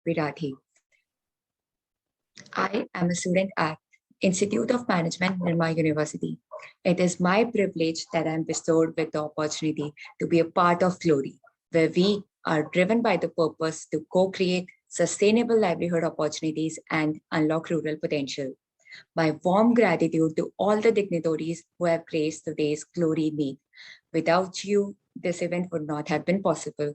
Virathi. I am a student at Institute of Management, Nirma University. It is my privilege that I am bestowed with the opportunity to be a part of Glory, where we are driven by the purpose to co-create sustainable livelihood opportunities and unlock rural potential. My warm gratitude to all the dignitaries who have graced today's Glory Meet. Without you, this event would not have been possible.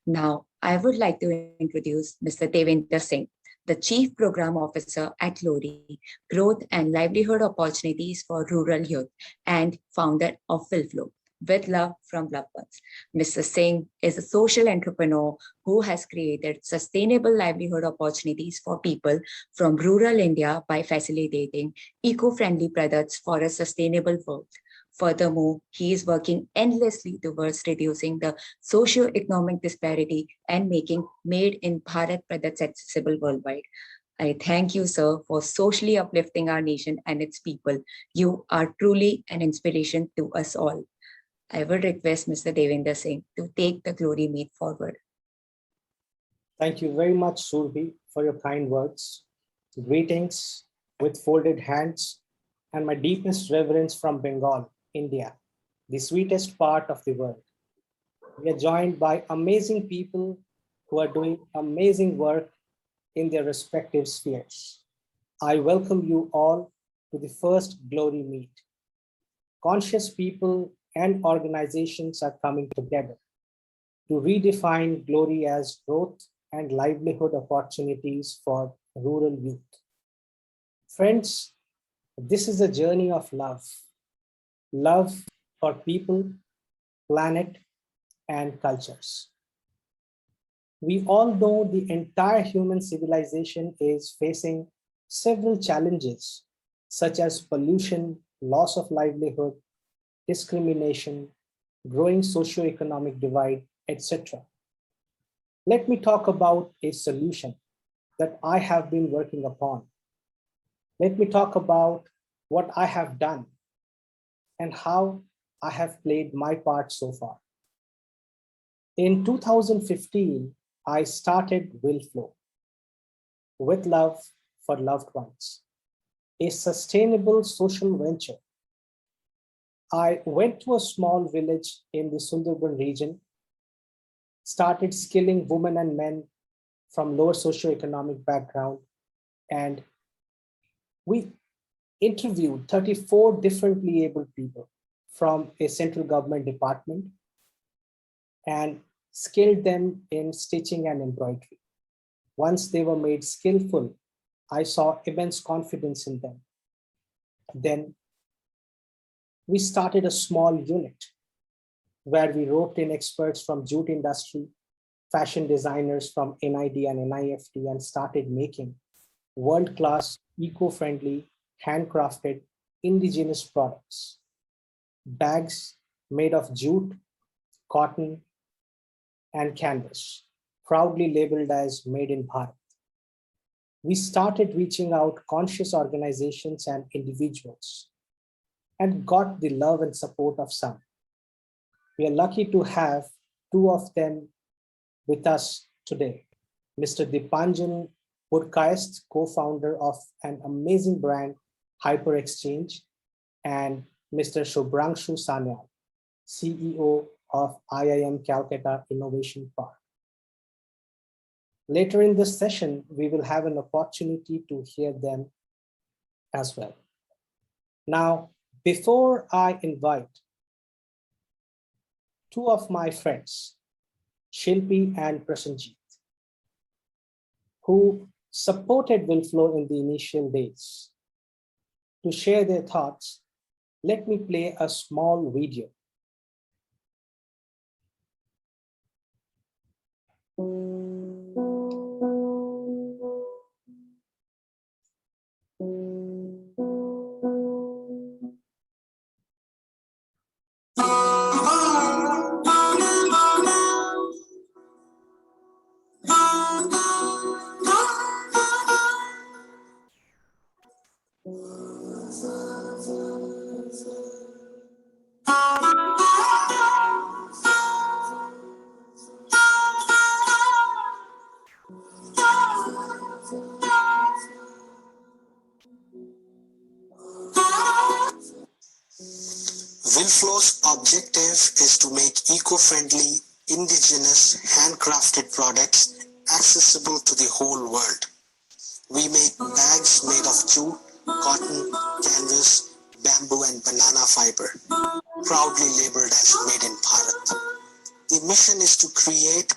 Now, I would like to introduce Mr. Devendra Singh, the Chief Program Officer at Glory, Growth and Livelihood Opportunities for Rural Youth, and founder of WLFLO, With Love from Loved Ones. Mr. Singh is a social entrepreneur who has created sustainable livelihood opportunities for people from rural India by facilitating eco-friendly products for a sustainable world. Furthermore, he is working endlessly towards reducing the socio-economic disparity and making made in Bharat products accessible worldwide. I thank you, sir, for socially uplifting our nation and its people. You are truly an inspiration to us all. I would request Mr. Devendra Singh to take the Glory Meet forward. Thank you very much, Surbi, for your kind words. Greetings with folded hands and my deepest reverence from Bengal, India, the sweetest part of the world. We are joined by amazing people who are doing amazing work in their respective spheres. I welcome you all to the first Glory Meet. Conscious people and organizations are coming together to redefine glory as growth and livelihood opportunities for rural youth. Friends, this is a journey of love. Love for people, planet, and cultures. We all know the entire human civilization is facing several challenges, such as pollution, loss of livelihood, discrimination, growing socioeconomic divide, etc. Let me talk about a solution that I have been working upon. Let me talk about what I have done and how I have played my part so far. In 2015, I started WLFLO, With Love for Loved Ones, a sustainable social venture. I went to a small village in the Sundarban region, started skilling women and men from lower socioeconomic background, and we interviewed 34 differently abled people from a central government department and skilled them in stitching and embroidery. Once they were made skillful, I saw immense confidence in them. Then we started a small unit where we roped in experts from jute industry, fashion designers from NID and NIFT, and started making world-class, eco-friendly, handcrafted, indigenous products. Bags made of jute, cotton, and canvas, proudly labeled as Made in Bharat. We started reaching out conscious organizations and individuals and got the love and support of some. We are lucky to have two of them with us today. Mr. Dipanjan Purkayast, co-founder of an amazing brand, Hyper Exchange, and Mr. Shubhranshu Sanyal, CEO of IIM Calcutta Innovation Park. Later in this session, we will have an opportunity to hear them as well. Now, before I invite two of my friends, Shilpi and Prasenjit, who supported WLFLO in the initial days, to share their thoughts, let me play a small video. WLFLO's objective is to make eco-friendly, indigenous, handcrafted products accessible to the whole world. We make bags made of jute, cotton, canvas, bamboo and banana fiber, proudly labeled as Made in Bharat. The mission is to create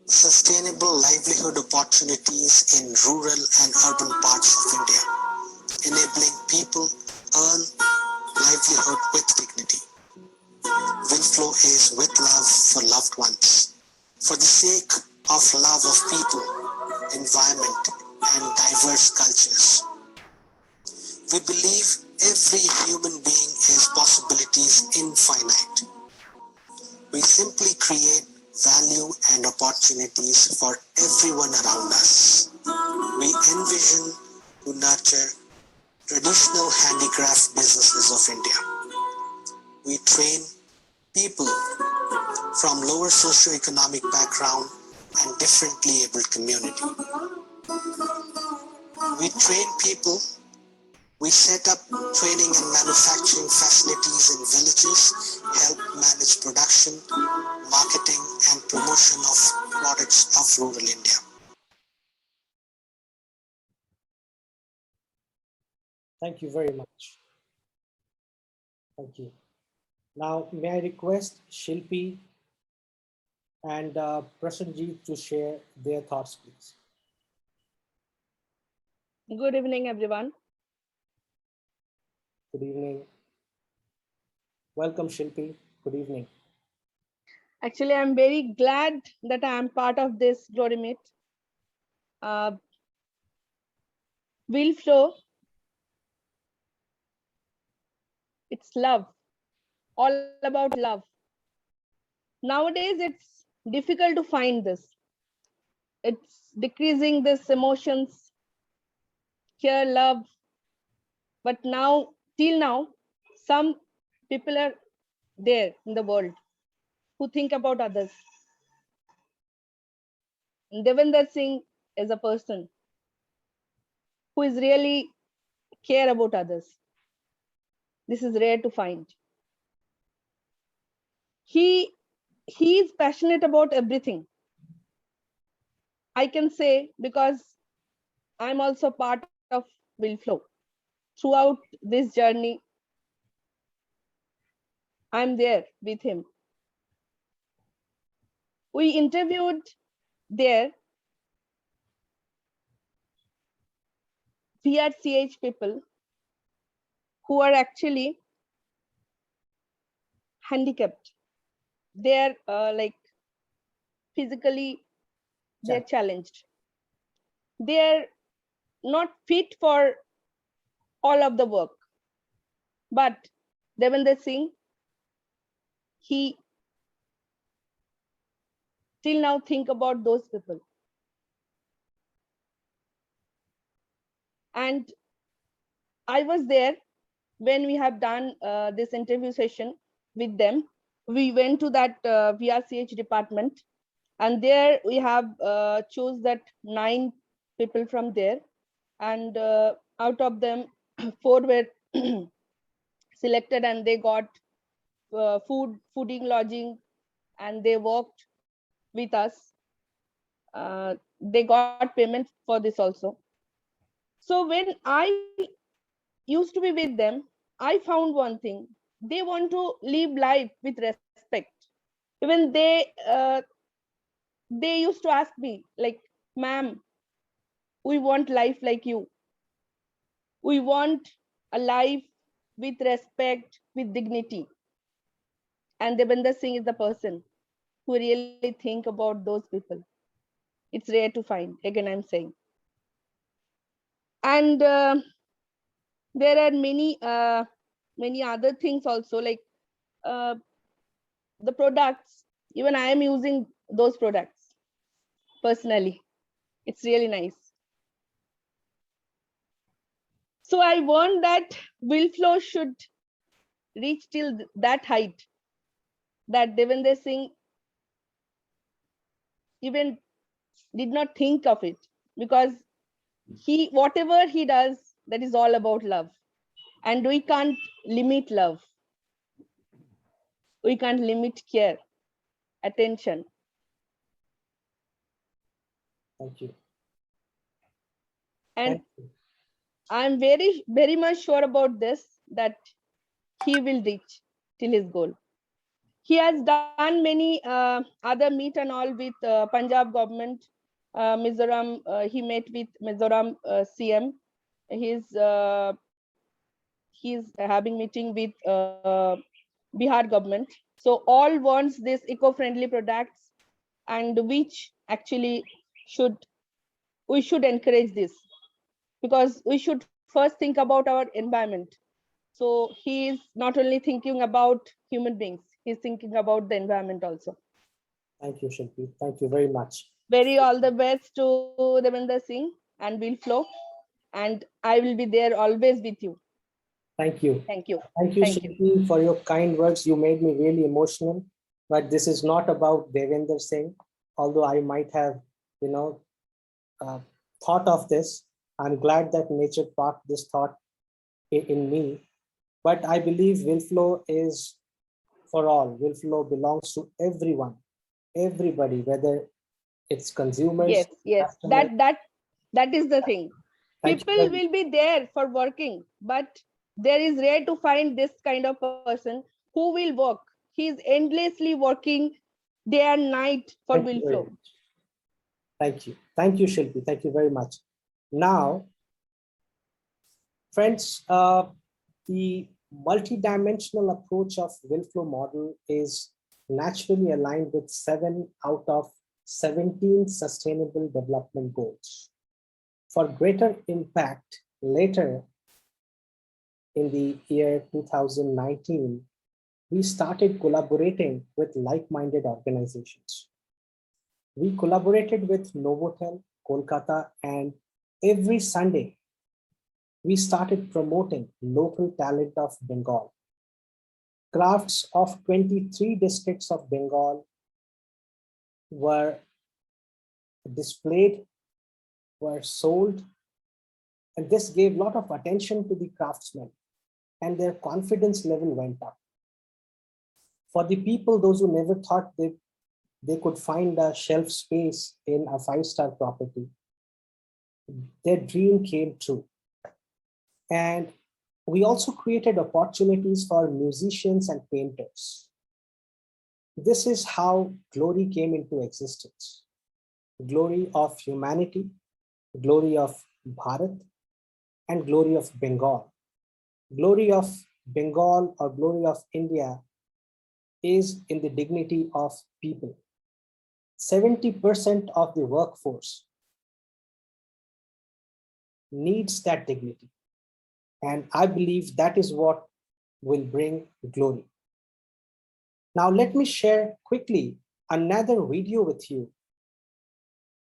sustainable livelihood opportunities in rural and urban parts of India, enabling people earn livelihood with dignity. WLFLO is with love for loved ones, for the sake of love of people, environment, and diverse cultures. We believe every human being has possibilities infinite. We simply create value and opportunities for everyone around us. We envision to nurture traditional handicraft businesses of India. We train people from lower socioeconomic background and differently abled community. We train people. We set up training and manufacturing facilities in villages, help manage production, marketing and promotion of products of rural India. Thank you very much. Thank you. Now, may I request Shilpi and Prasanjeet to share their thoughts, please. Good evening, everyone. Good evening. Welcome, Shilpi. Good evening. Actually, I'm very glad that I am part of this Glory Meet. WLFLO, it's love, all about love. Nowadays, it's difficult to find this. It's decreasing this emotions, care, love. But now, till now, some people are there in the world who think about others. Devendra Singh is a person who is really care about others. This is rare to find. He is passionate about everything. I can say because I'm also part of WLFLO. Throughout this journey, I'm there with him. We interviewed there VRCH people who are actually handicapped. They're like physically, they're challenged. They're not fit for all of the work. But Devendra Singh, he till now think about those people. And I was there when we have done this interview session with them. We went to that VRCH department, and there we have chose that 9 people from there, and out of them 4 were selected, and they got fooding, lodging, and they worked with us. They got payment for this also. So when I used to be with them, I found one thing: they want to live life with respect. Even they used to ask me like, "Ma'am, we want life like you. We want a life with respect, with dignity." And Devendra Singh is the person who really think about those people. It's rare to find. Again, I'm saying. And there are many other things also, like uh, the products. Even I am using those products personally. It's really nice. So I want that WLFLO should reach till that height that Devendra Singh even did not think of it, because whatever he does, that is all about love, and we can't limit love. we can't limit care, attention. Thank you. And Thank you. I'm very, very much sure about this, that he will reach till his goal. He has done many other meet and all with Punjab government, Mizoram. He met with Mizoram CM. He's having meeting with Bihar government. So all wants this eco-friendly products, and which actually we should encourage this, because we should first think about our environment. So he is not only thinking about human beings, he's thinking about the environment also. Thank you, Shilpi. Thank you very much. Very all the best to Devinder Singh and WLFLO, and I will be there always with you. Thank you. Thank you. Thank you, Thank you. Shilpi, for your kind words. You made me really emotional. But this is not about Devinder Singh, although I might have, uh, thought of this. I'm glad that nature parked this thought in me. But I believe WLFLO is for all. WLFLO belongs to everyone, everybody, whether it's consumers, Yes. customers. That is the thing. Thank you People very will be there for working, but there is rare to find this kind of person who will work. He is endlessly working day and night for Thank you very WLFLO. much. Thank you. Thank you, Shilpi. Thank you very much. Now, friends, the multidimensional approach of WLFLO model is naturally aligned with 7 out of 17 Sustainable Development Goals. For greater impact, later in the year 2019, we started collaborating with like-minded organizations. We collaborated with Novotel, Kolkata, and every Sunday, we started promoting local talent of Bengal. Crafts of 23 districts of Bengal were displayed, were sold, and this gave a lot of attention to the craftsmen, and their confidence level went up. For the people, those who never thought they could find a shelf space in a 5-star property, their dream came true. And we also created opportunities for musicians and painters. This is how Glory came into existence. Glory of humanity, glory of Bharat, and glory of Bengal. Glory of Bengal or glory of India is in the dignity of people. 70% of the workforce needs that dignity. And I believe that is what will bring glory. Now, let me share quickly another video with you.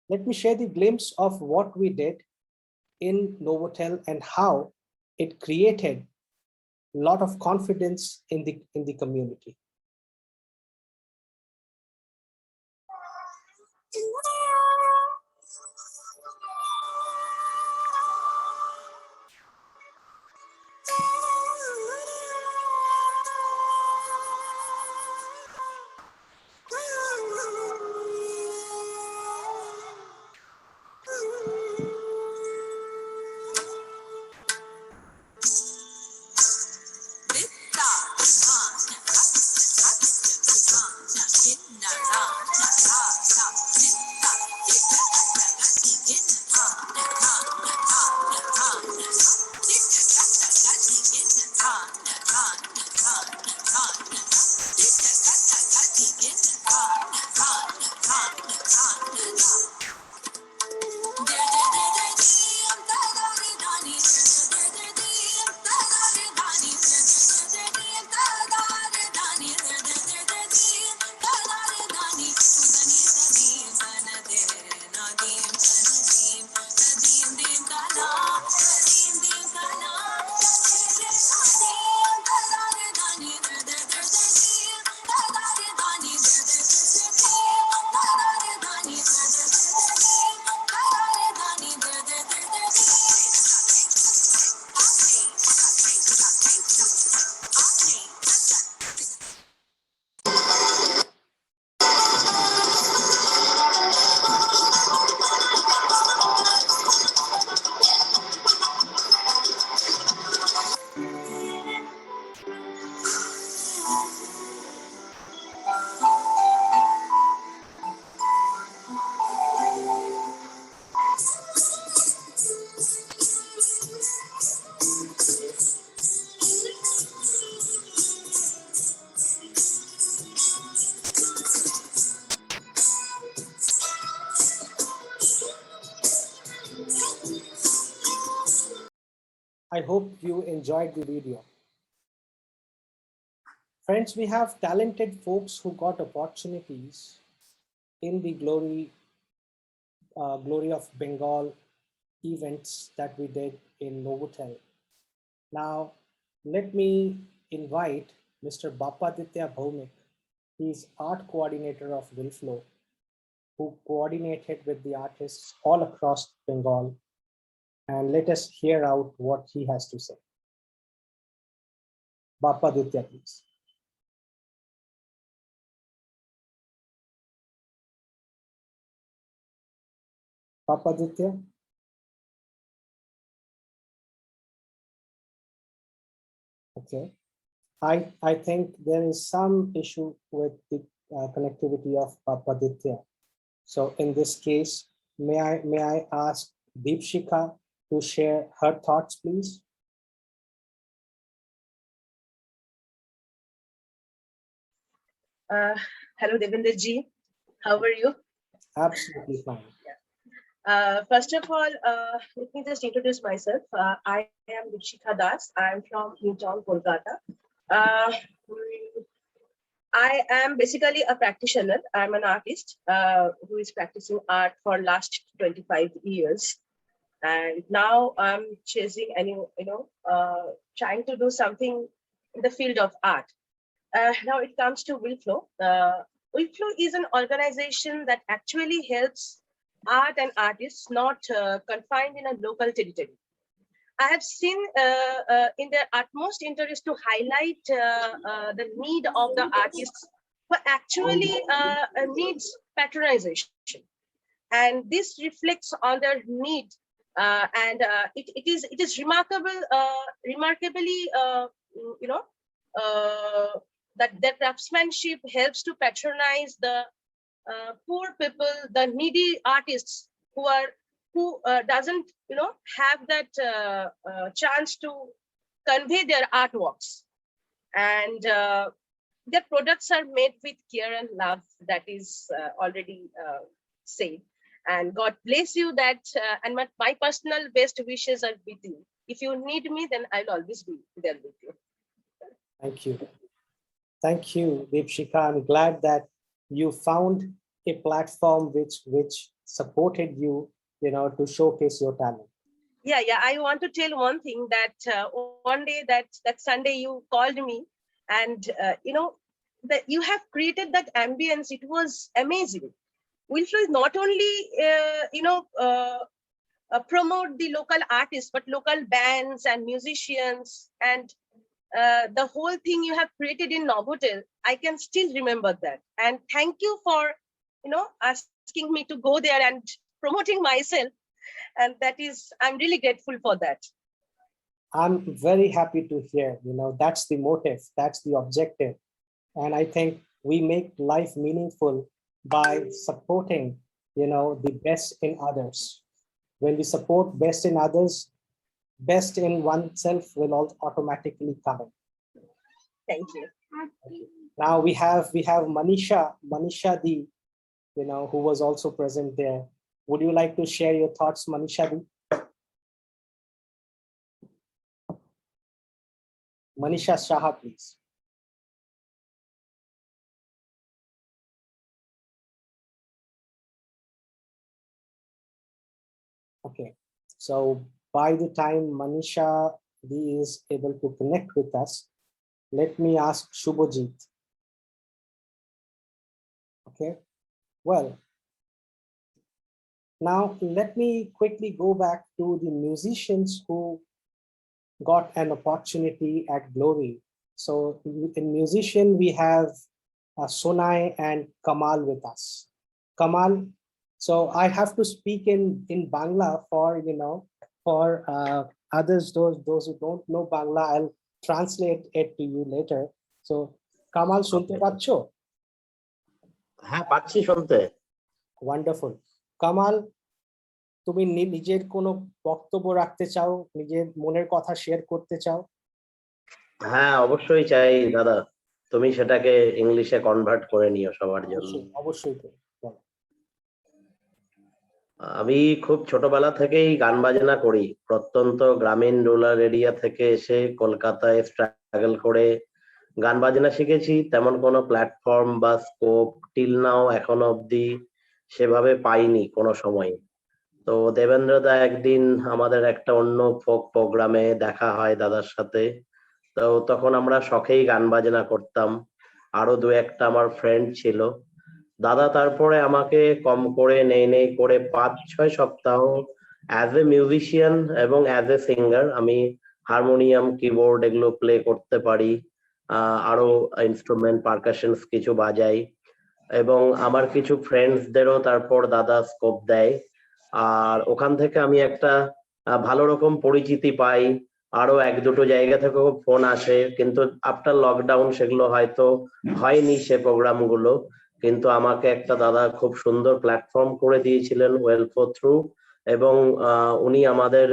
Let me share the glimpse of what we did in Novotel and how it created a lot of confidence in the community. I hope you enjoyed the video. Friends, we have talented folks who got opportunities in the Glory of Bengal events that we did in Novotel. Now, let me invite Mr. Bapaditya Bhaumik. He's art coordinator of WLFLO, who coordinated with the artists all across Bengal. And let us hear out what he has to say. Bapaditya, please. Bapaditya? Okay. I think there is some issue with the connectivity of Bapaditya. So in this case, may I ask Deepshika to share her thoughts, please? Hello, Devendra ji. How are you? Absolutely fine. First of all, let me just introduce myself. I am Deepshika Das. I am from MEET Oct, Kolkata. I am basically a practitioner. I'm an artist who is practicing art for last 25 years. And now I'm chasing trying to do something in the field of art. Now it comes to WLFLO. WLFLO is an organization that actually helps art and artists not confined in a local territory. I have seen in their utmost interest to highlight the need of the artists who actually needs patronization. And this reflects on their need. It is remarkably, that their craftsmanship helps to patronize the poor people, the needy artists who doesn't have that chance to convey their artworks, and their products are made with care and love. That is already said. And God bless you. That and my personal best wishes are with you. If you need me, then I'll always be there with you. Thank you. Thank you, Deepshika. I'm glad that you found a platform which supported you, to showcase your talent. Yeah. I want to tell one thing that one day that Sunday you called me, and that you have created that ambience. It was amazing. WLFLO is not only promote the local artists, but local bands and musicians, and the whole thing you have created in Novotel. I can still remember that. And thank you for asking me to go there and promoting myself. And I'm really grateful for that. I'm very happy to hear, that's the motive, that's the objective. And I think we make life meaningful by supporting, the best in others. When we support best in others, best in oneself will also automatically come in. Thank you. Now we have Manisha Di, who was also present there. Would you like to share your thoughts, Manisha Di? Manisha Shaha, please. Okay, so by the time Manisha Di is able to connect with us, let me ask Shubhajit. Okay, well, now let me quickly go back to the musicians who got an opportunity at Glory. So in musician, we have Sonai and Kamal with us. Kamal, so I have to speak in Bangla for others, those who don't know Bangla. I'll translate it to you later. So Kamal, শুনতে পাচ্ছো? হ্যাঁ পাচ্ছি শুনতে। Wonderful. Kamal, তুমি নিজের কোনো বক্তব্য রাখতে চাও, নিজের মনের কথা শেয়ার করতে চাও? হ্যাঁ অবশ্যই চাই দাদা, তুমি সেটাকে ইংলিশে কনভার্ট করে নিও সবার জন্য। অবশ্যই। আমি খুব ছোটবেলা থেকেই গান বাজনা করি। প্রত্যন্ত গ্রামীণ রুরাল এরিয়া থেকে এসে কলকাতায় স্ট্রাগল করে গান বাজনা শিখেছি। তেমন কোনো প্ল্যাটফর্ম বা স্কোপ টিল নাও এখনো অব্দি সেভাবে পাইনি কোনো সময়। তো দেবেন্দ্র দা একদিন আমাদের একটা অন্য ফোক প্রোগ্রামে দেখা হয় দাদার সাথে। তো তখন আমরা শখেই গান বাজনা করতাম, আরো দু একটা আমার ফ্রেন্ড ছিল। দাদা তারপরে আমাকে কম করে নেই করে 5-6 সপ্তাহ অ্যাজ এ মিউজিশিয়ান এবং অ্যাজ এ সিঙ্গার আমি হারমোনিয়াম, কিবোর্ড এগুলো প্লে করতে পারি, আরো ইনস্ট্রুমেন্ট পারকাশনস কিছু বাজাই। এবং আমার কিছু ফ্রেন্ডসদেরও তারপর দাদা স্কোপ দেয়, আর ওখান থেকে আমি একটা ভালো রকম পরিচিতি পাই। আরো এক দুটো জায়গা থেকেও ফোন আসে, কিন্তু আফটার লকডাউন সেগুলো হয়তো হয়নি সে প্রোগ্রাম গুলো। কিন্তু আমাকে একটা দাদা খুব সুন্দর প্ল্যাটফর্ম করে দিয়েছিলেন ওয়েলফো থ্রু, এবং উনি আমাদের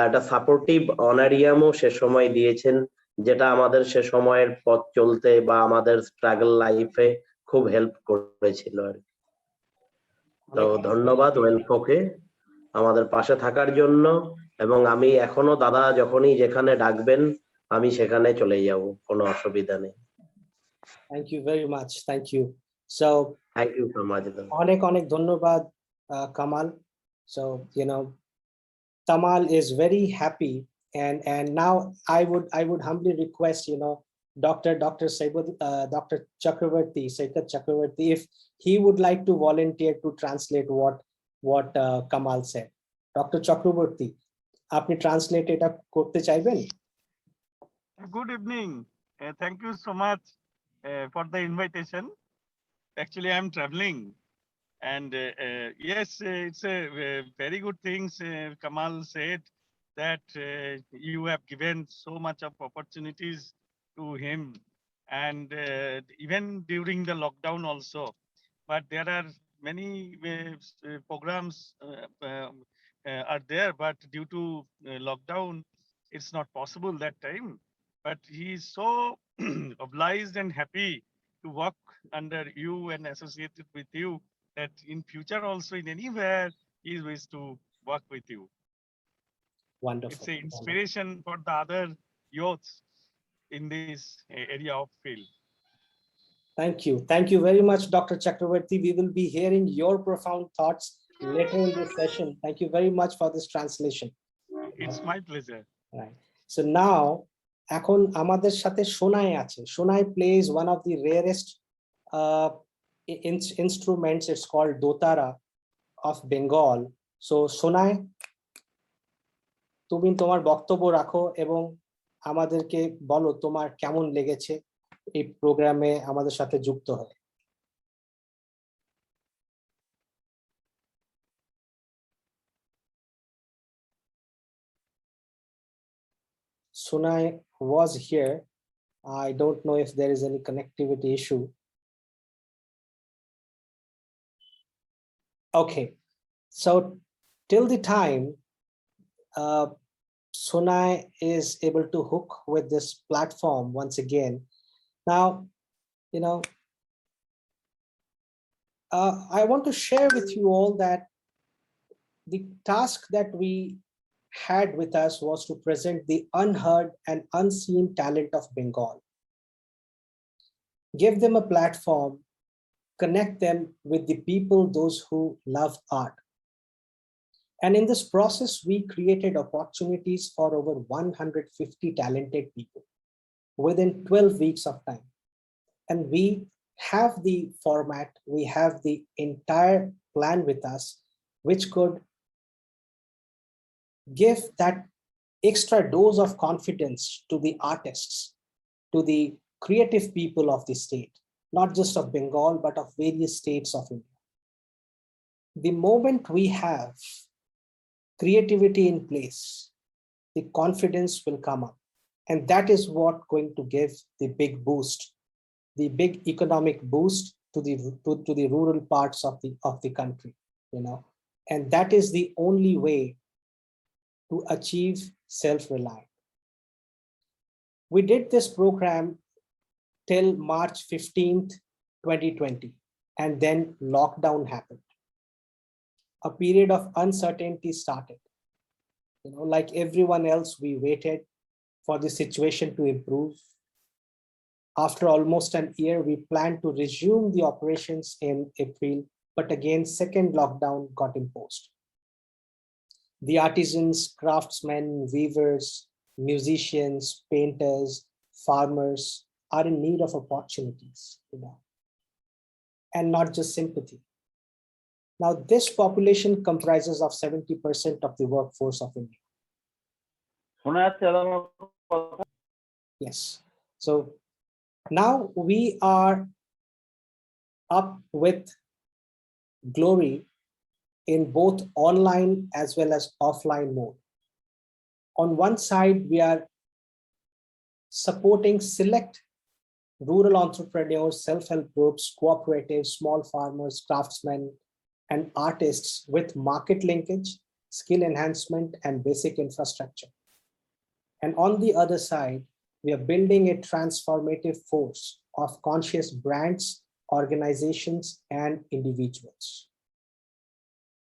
একটা সাপোর্টিভ অনারিয়ামও সে সময় দিয়েছেন, যেটা আমাদের সে সময়ের পথ চলতে বা আমাদের স্ট্রাগল লাইফে খুব হেল্প করেছিল আর কি। তো ধন্যবাদ ওয়েলফোকে আমাদের পাশে থাকার জন্য, এবং আমি এখনো দাদা যখনই যেখানে ডাকবেন আমি সেখানে চলে যাব, কোনো অসুবিধা নেই। Thank you very much. Thank you. So thank you so much. অনেক ধন্যবাদ Kamal. So Tamal is very happy, and now I would humbly request Dr. Chakravarti, Saikat Chakravarti, if he would like to volunteer to translate what Kamal said. Dr. Chakravarti, আপনি translate এটা করতে চাইবেন? Good evening. Thank you so much for the invitation. Actually, I'm traveling, and yes, it's a very good things. Kamal said that you have given so much of opportunities to him, and even during the lockdown also. But there are many programs are there, but due to lockdown, it's not possible that time. But he is so obliged and happy to work under you and associated with you, that in future also in anywhere he wishes to work with you. Wonderful. It's an inspiration for the other youths in this area of field. Thank you very much, Dr. Chakravarti. We will be hearing your profound thoughts later in this session. Thank you very much for this translation. It's my pleasure. Right. So now এখন আমাদের সাথে সোনাই আছে। Sonai plays one of the rarest instruments. It's called dotara of Bengal. So Sonai, তুমি তোমার বক্তব্য রাখো এবং আমাদেরকে বলো তোমার কেমন লেগেছে এই প্রোগ্রামে আমাদের সাথে যুক্ত হয়ে। Sunai was here. I don't know if there is any connectivity issue. Okay, so till the time Sunai is able to hook with this platform once again. Now, I want to share with you all that the task that we had with us was to present the unheard and unseen talent of Bengal. Give them a platform, connect them with the people, those who love art. And in this process, we created opportunities for over 150 talented people within 12 weeks of time. And we have the format, we have the entire plan with us, which could give that extra dose of confidence to the artists, to the creative people of the state, not just of Bengal, but of various states of India. The moment we have creativity in place, the confidence will come up. And that is what going to give the big boost, the big economic boost to the rural parts of the country, and that is the only way to achieve self-reliance. We did this program till March 15th, 2020, and then lockdown happened. a period of uncertainty started. Like everyone else, we waited for the situation to improve. After almost an year, we planned to resume the operations in April, but again, second lockdown got imposed. The artisans, craftsmen, weavers, musicians, painters, farmers are in need of opportunities, and not just sympathy. Now, this population comprises of 70% of the workforce of India. Yes. So now we are up with Glory in both online as well as offline mode. On one side, we are supporting select rural entrepreneurs, self-help groups, cooperatives, small farmers, craftsmen, and artists with market linkage, skill enhancement, and basic infrastructure. And on the other side, we are building a transformative force of conscious brands, organizations, and individuals.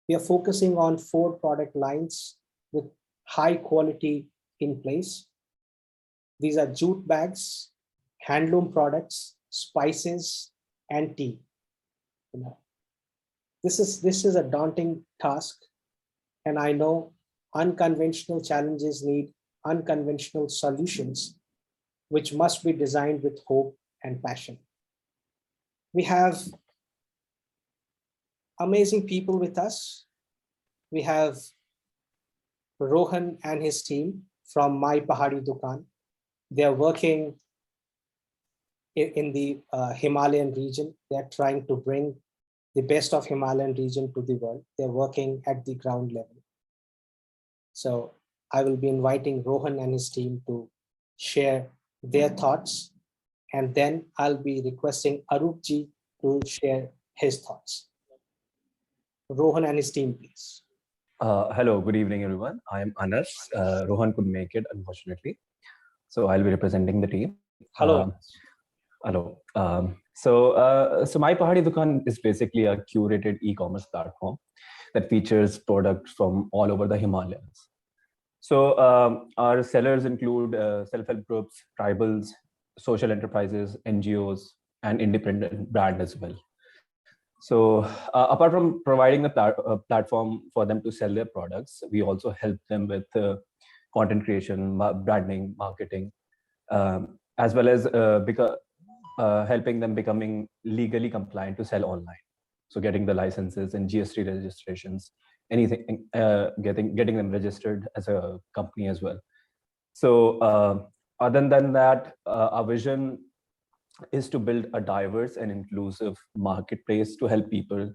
We are focusing on 4 product lines with high quality in place. These are jute bags, handloom products, spices, and tea. This is a daunting task, and I know unconventional challenges need unconventional solutions, which must be designed with hope and passion. We have amazing people with us. We have Rohan and his team from My Pahadi Dukan. They are working in the Himalayan region. They are trying to bring the best of Himalayan region to the world. They're working at the ground level. So I will be inviting Rohan and his team to share their thoughts, and then I'll be requesting Arup ji to share his thoughts. Rohan and his team, please. Hello, good evening, everyone. I am Anas. Rohan could make it, unfortunately. So I'll be representing the team. Hello. Hello. So My Pahadi Dukan is basically a curated e-commerce platform that features products from all over the Himalayas. So our sellers include self-help groups, tribals, social enterprises, NGOs, and independent brand as well. So apart from providing a platform for them to sell their products, we also help them with content creation, branding, marketing, as well as helping them becoming legally compliant to sell online. So getting the licenses and GST registrations, anything, getting them registered as a company as well. So other than that, our vision is to build a diverse and inclusive marketplace to help people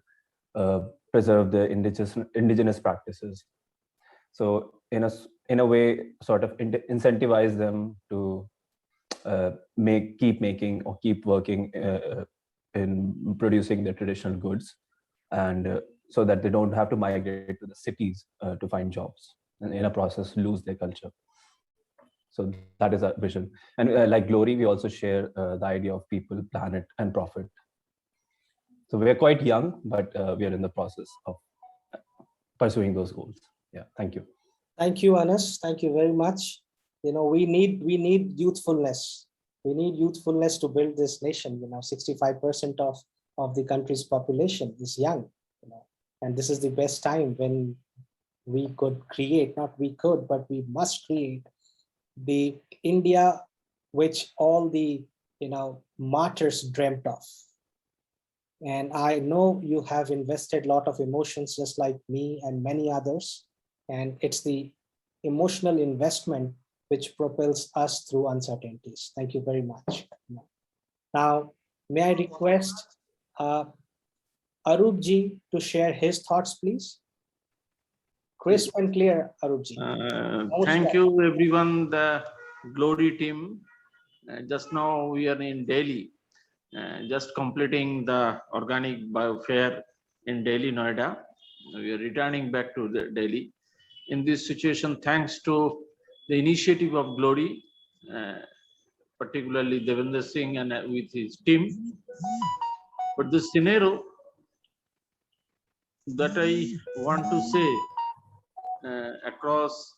preserve their indigenous practices. So in a way, sort of incentivize them to keep making or keep working in producing their traditional goods, and so that they don't have to migrate to the cities to find jobs, and in a process lose their culture. So that is our vision. And like Glory, we also share the idea of people, planet, and profit. So we're quite young, but we are in the process of pursuing those goals. Yeah, thank you. Thank you, Anas. Thank you very much. We need youthfulness. We need youthfulness to build this nation. 65% of the country's population is young. And this is the best time when we could create, not we could, but we must create the India which all the martyrs dreamt of. And I know you have invested a lot of emotions, just like me and many others. And it's the emotional investment which propels us through uncertainties. Thank you very much. Now, may I request Arup ji to share his thoughts, please? Crisp and clear, Arup ji. Thank you, everyone, the Glory team. Just now we are in Delhi, just completing the organic biofair in Delhi, Noida. We are returning back to Delhi. In this situation, thanks to the initiative of Glory, particularly Devendra Singh and with his team. But this scenario that I want to say across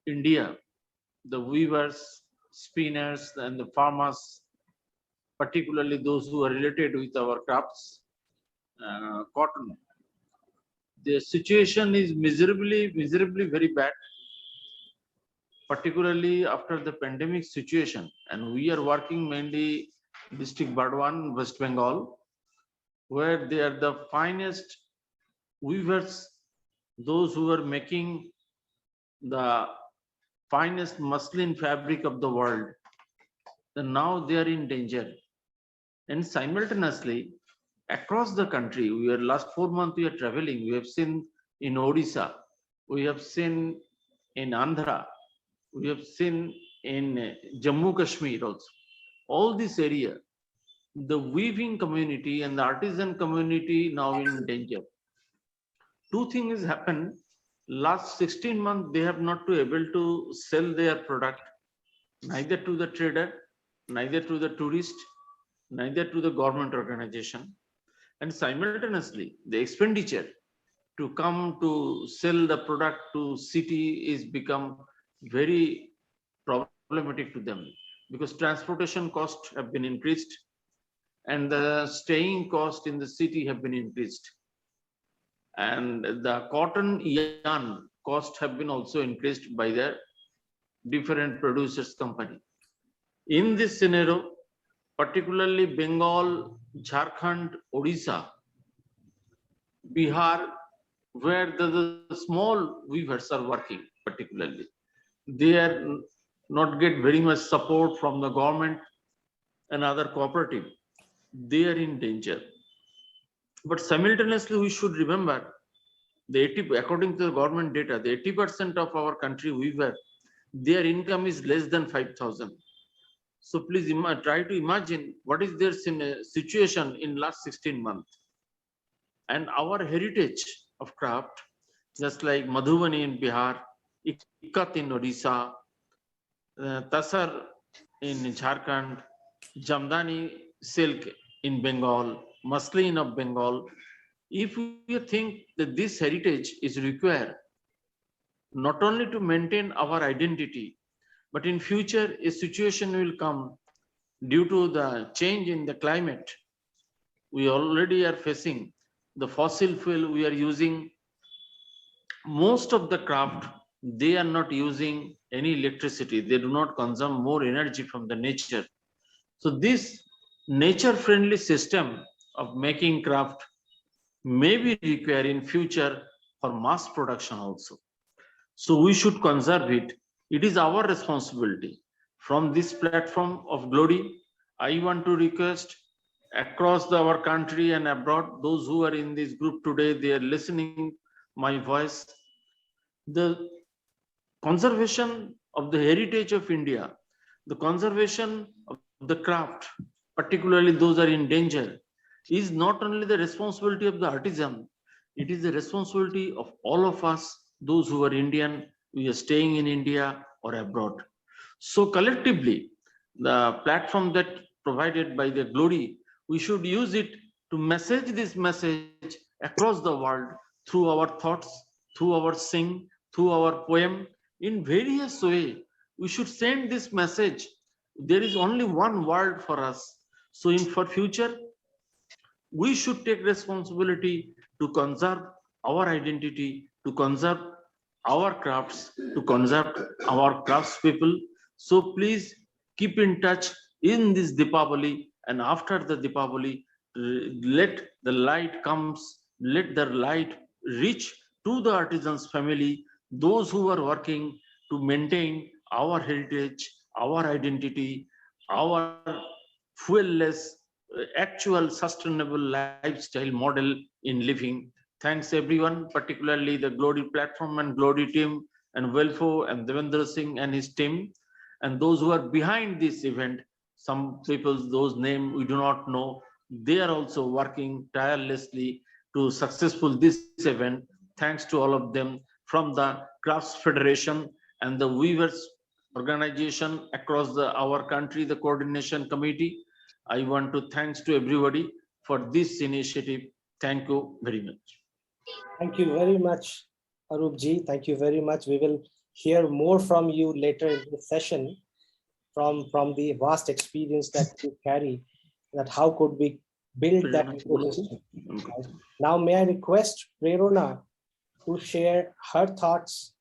India, the weavers, spinners, and the farmers, particularly those who are related with our crops, cotton, the situation is miserably very bad, particularly after the pandemic situation. And we are working mainly district Burdwan, West Bengal, where they are the finest weavers, those who are making the finest muslin fabric of the world. And now they are in danger. And simultaneously, across the country, we are last 4 months we are traveling. We have seen in Odisha, we have seen in Andhra, we have seen in Jammu Kashmir also. All this area, the weaving community and the artisan community now in danger. Two things happened. Last 16 months, they have not to able to sell their product, neither to the trader, neither to the tourist, neither to the government organization. And simultaneously, the expenditure to come to sell the product to city is become very problematic to them, because transportation costs have been increased and the staying cost in the city have been increased, and the cotton yarn cost have been also increased by the different producers company. In this scenario, particularly Bengal, Jharkhand, Odisha, Bihar, where the small weavers are working, particularly, they are not get very much support from the government and other cooperative. They are in danger. But simultaneously, we should remember the 80, according to the government data, the 80% of our country weaver, their income is less than 5,000. So please try to imagine what is their situation in last 16 months. And our heritage of craft, just like Madhubani in Bihar, Ikat in Odisha, Tasar in Jharkhand, Jamdani silk in Bengal, muslin of Bengal. If you think that this heritage is required not only to maintain our identity, but in future a situation will come due to the change in the climate. We already are facing the fossil fuel we are using. Most of the craft, they are not using any electricity. They do not consume more energy from the nature. So this nature friendly system of making craft may be required in future for mass production also. So we should conserve it. It is our responsibility. From this platform of Glory, I want to request across our country and abroad, those who are in this group today, they are listening my voice. The conservation of the heritage of India, the conservation of the craft, particularly those are in danger, is not only the responsibility of the artisan, it is the responsibility of all of us, those who are Indian, we are staying in India or abroad. So collectively, the platform that provided by the Glory, we should use it to message this message across the world through our thoughts, through our sing, through our poem, in various way. We should send this message. There is only one world for us. So for future, we should take responsibility to conserve our identity, to conserve our crafts, to conserve our craftspeople. So please keep in touch in this Deepavali, and after the Deepavali, let the light comes, let the light reach to the artisans family, those who are working to maintain our heritage, our identity, our fuel-less, actual sustainable lifestyle model in living. Thanks everyone, particularly the Glory platform and Glory team and WLFLO and Devendra Singh and his team, and those who are behind this event. Some people, those names we do not know, they are also working tirelessly to successful this event. Thanks to all of them from the Crafts Federation and the Weavers organization across our country, the coordination committee. I want to thanks to everybody for this initiative. Thank you very much. Thank you very much, Arupji. Thank you very much. We will hear more from you later in this session from the vast experience that you carry, that how could we build that ecosystem. Right? Now, may I request Prerona to share her thoughts,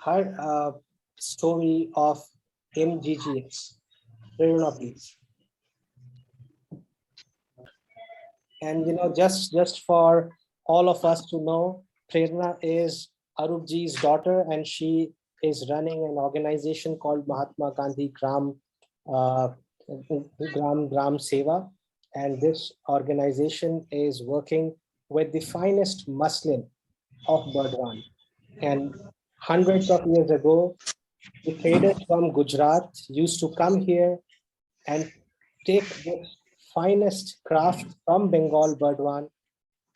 her story of MGGS. Prerona, please. And just for all of us to know, Prerna is Arupji's daughter, and she is running an organization called Mahatma Gandhi Gram Seva. And this organization is working with the finest muslin of Burdwan. And hundreds of years ago, the traders from Gujarat used to come here and take this finest craft from Bengal Burdwan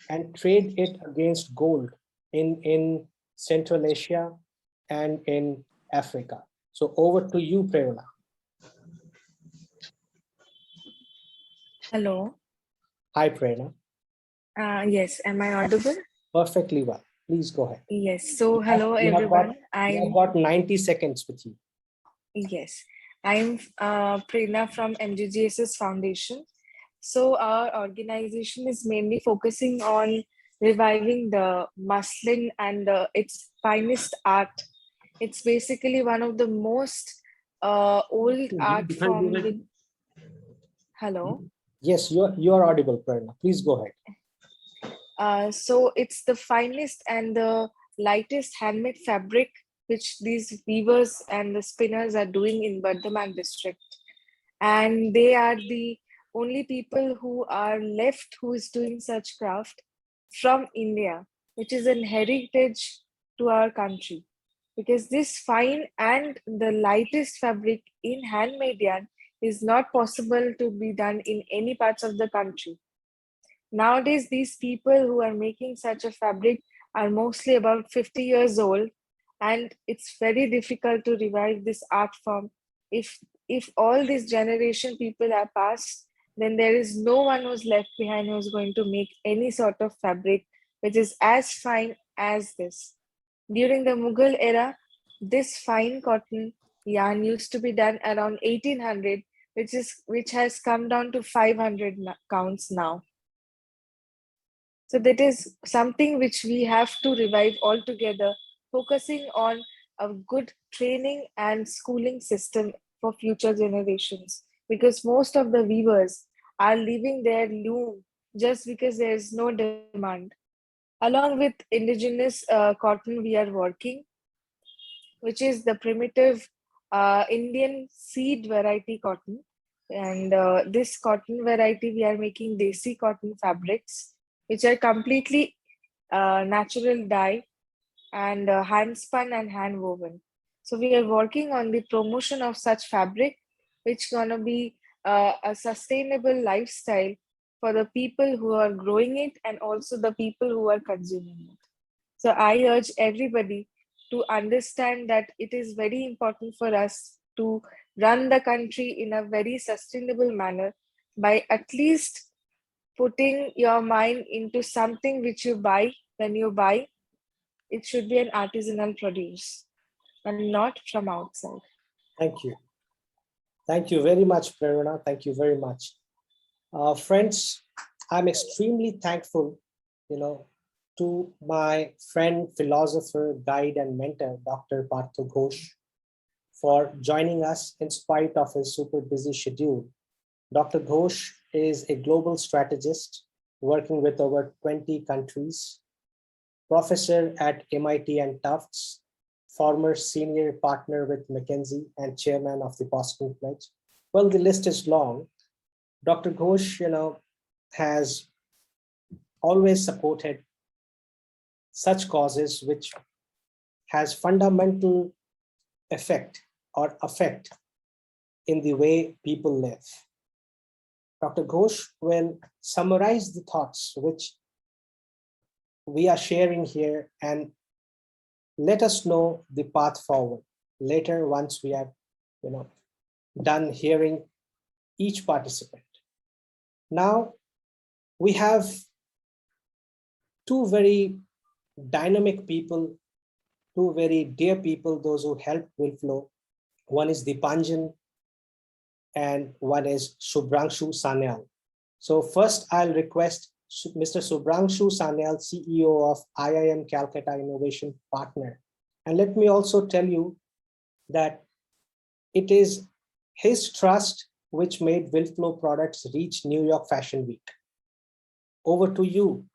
and trade it against gold in Central Asia and in Africa. So over to you, Prerna. Hello. Hi, Prerna. Yes, am I audible? Perfectly well. Please go ahead. Yes. So hello everyone. I've got 90 seconds with you. Yes, I'm Prerna from MGGS's Foundation. So our organization is mainly focusing on reviving the muslin and its finest art. It's basically one of the most old art form. Hello. Yes, you're audible, Prerna. Please go ahead. So it's the finest and the lightest handmade fabric which these weavers and the spinners are doing in Bardhaman district. And they are the only people who are left who is doing such craft from India, which is an heritage to our country. Because this fine and the lightest fabric in handmade yarn is not possible to be done in any parts of the country. Nowadays, these people who are making such a fabric are mostly about 50 years old, and it's very difficult to revive this art form. If all these generation people are passed, then there is no one who's left behind who's going to make any sort of fabric which is as fine as this. During the Mughal era, this fine cotton yarn used to be done around 1800, which has come down to 500 counts now. So that is something which we have to revive altogether, focusing on a good training and schooling system for future generations. Because most of the weavers are leaving their loom just because there is no demand. Along with indigenous cotton, we are working, which is the primitive Indian seed variety cotton. And this cotton variety, we are making desi cotton fabrics, which are completely natural dye and hand spun and hand woven. So we are working on the promotion of such fabric, which gonna be a sustainable lifestyle for the people who are growing it and also the people who are consuming it. So I urge everybody to understand that it is very important for us to run the country in a very sustainable manner by at least putting your mind into something which you buy. When you buy, it should be an artisanal produce and not from outside. Thank you. Thank you very much, Prerna. Thank you very much. Friends, I'm extremely thankful, to my friend, philosopher, guide, and mentor, Dr. Partho Ghosh, for joining us in spite of his super busy schedule. Dr. Ghosh is a global strategist working with over 20 countries, professor at MIT and Tufts, former senior partner with McKinsey and chairman of the Boston Pledge. Well, the list is long. Dr. Ghosh, has always supported such causes which has fundamental effect in the way people live. Dr. Ghosh will summarize the thoughts which we are sharing here and let us know the path forward later once we have done hearing each participant. Now we have two very dynamic people, two very dear people, those who helped WLFLO. One is Dipanjan and one is Subhrangshu Sanyal. So first I'll request Mr. Subhrangshu Sanyal, CEO of IIM Calcutta Innovation Partner. And let me also tell you that it is his trust which made WLFLO products reach New York Fashion Week. Over to you,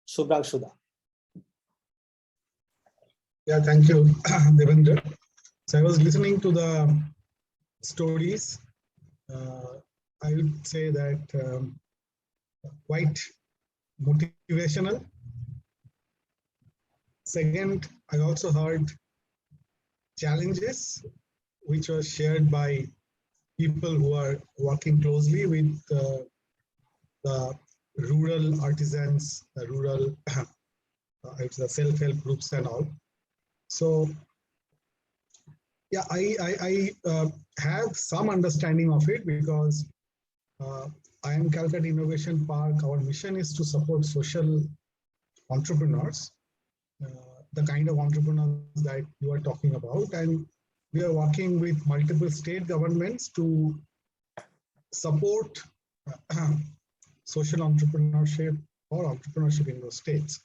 Subhrangshu. Yeah, thank you, Devendra. So I was listening to the stories. I would say that quite motivational. Second, I also heard challenges which were shared by people who are working closely with the rural artisans, the rural the self-help groups and all. So yeah, I have some understanding of it because IIM Calcutta Innovation Park, our mission is to support social entrepreneurs, the kind of entrepreneurs that you are talking about. And we are working with multiple state governments to support social entrepreneurship or entrepreneurship in those states.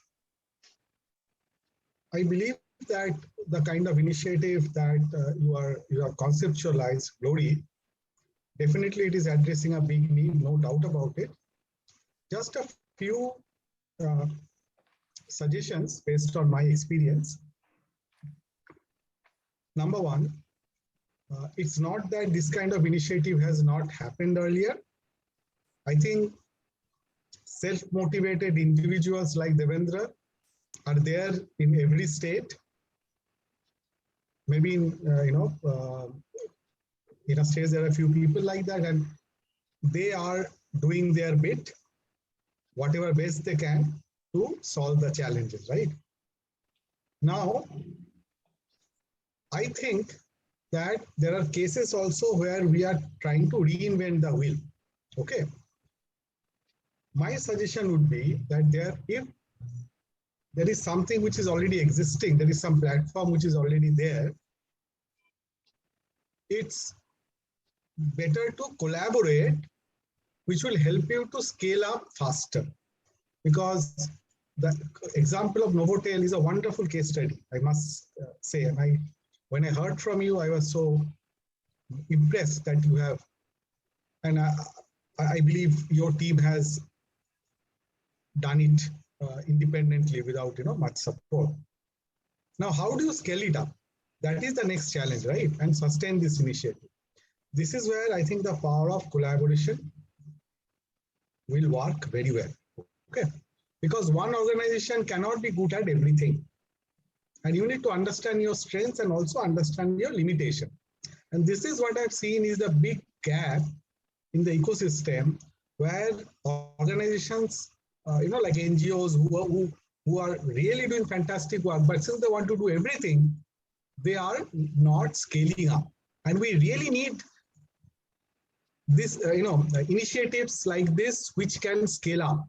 I believe that the kind of initiative that you have conceptualized, Glory, definitely it is addressing a big need, no doubt about it. Just a few suggestions based on my experience. Number one, it's not that this kind of initiative has not happened earlier. I think self-motivated individuals like Devendra are there in every state. Maybe in a state there are a few people like that, and they are doing their bit, whatever best they can, to solve the challenges, right? Now, I think that there are cases also where we are trying to reinvent the wheel. Okay. My suggestion would be that if there is something which is already existing, there is some platform which is already there, it's better to collaborate, which will help you to scale up faster. Because the example of Novotel is a wonderful case study, I must say. And when I heard from you, I was so impressed that you have, and I believe your team has done it independently without much support. Now, how do you scale it up? That is the next challenge, right? And sustain this initiative. This is where I think the power of collaboration will work very well. Okay, because one organization cannot be good at everything, and you need to understand your strengths and also understand your limitation. And this is what I've seen is the big gap in the ecosystem, where organizations, like NGOs who are really doing fantastic work, but since they want to do everything, they are not scaling up. And we really need this, initiatives like this, which can scale up.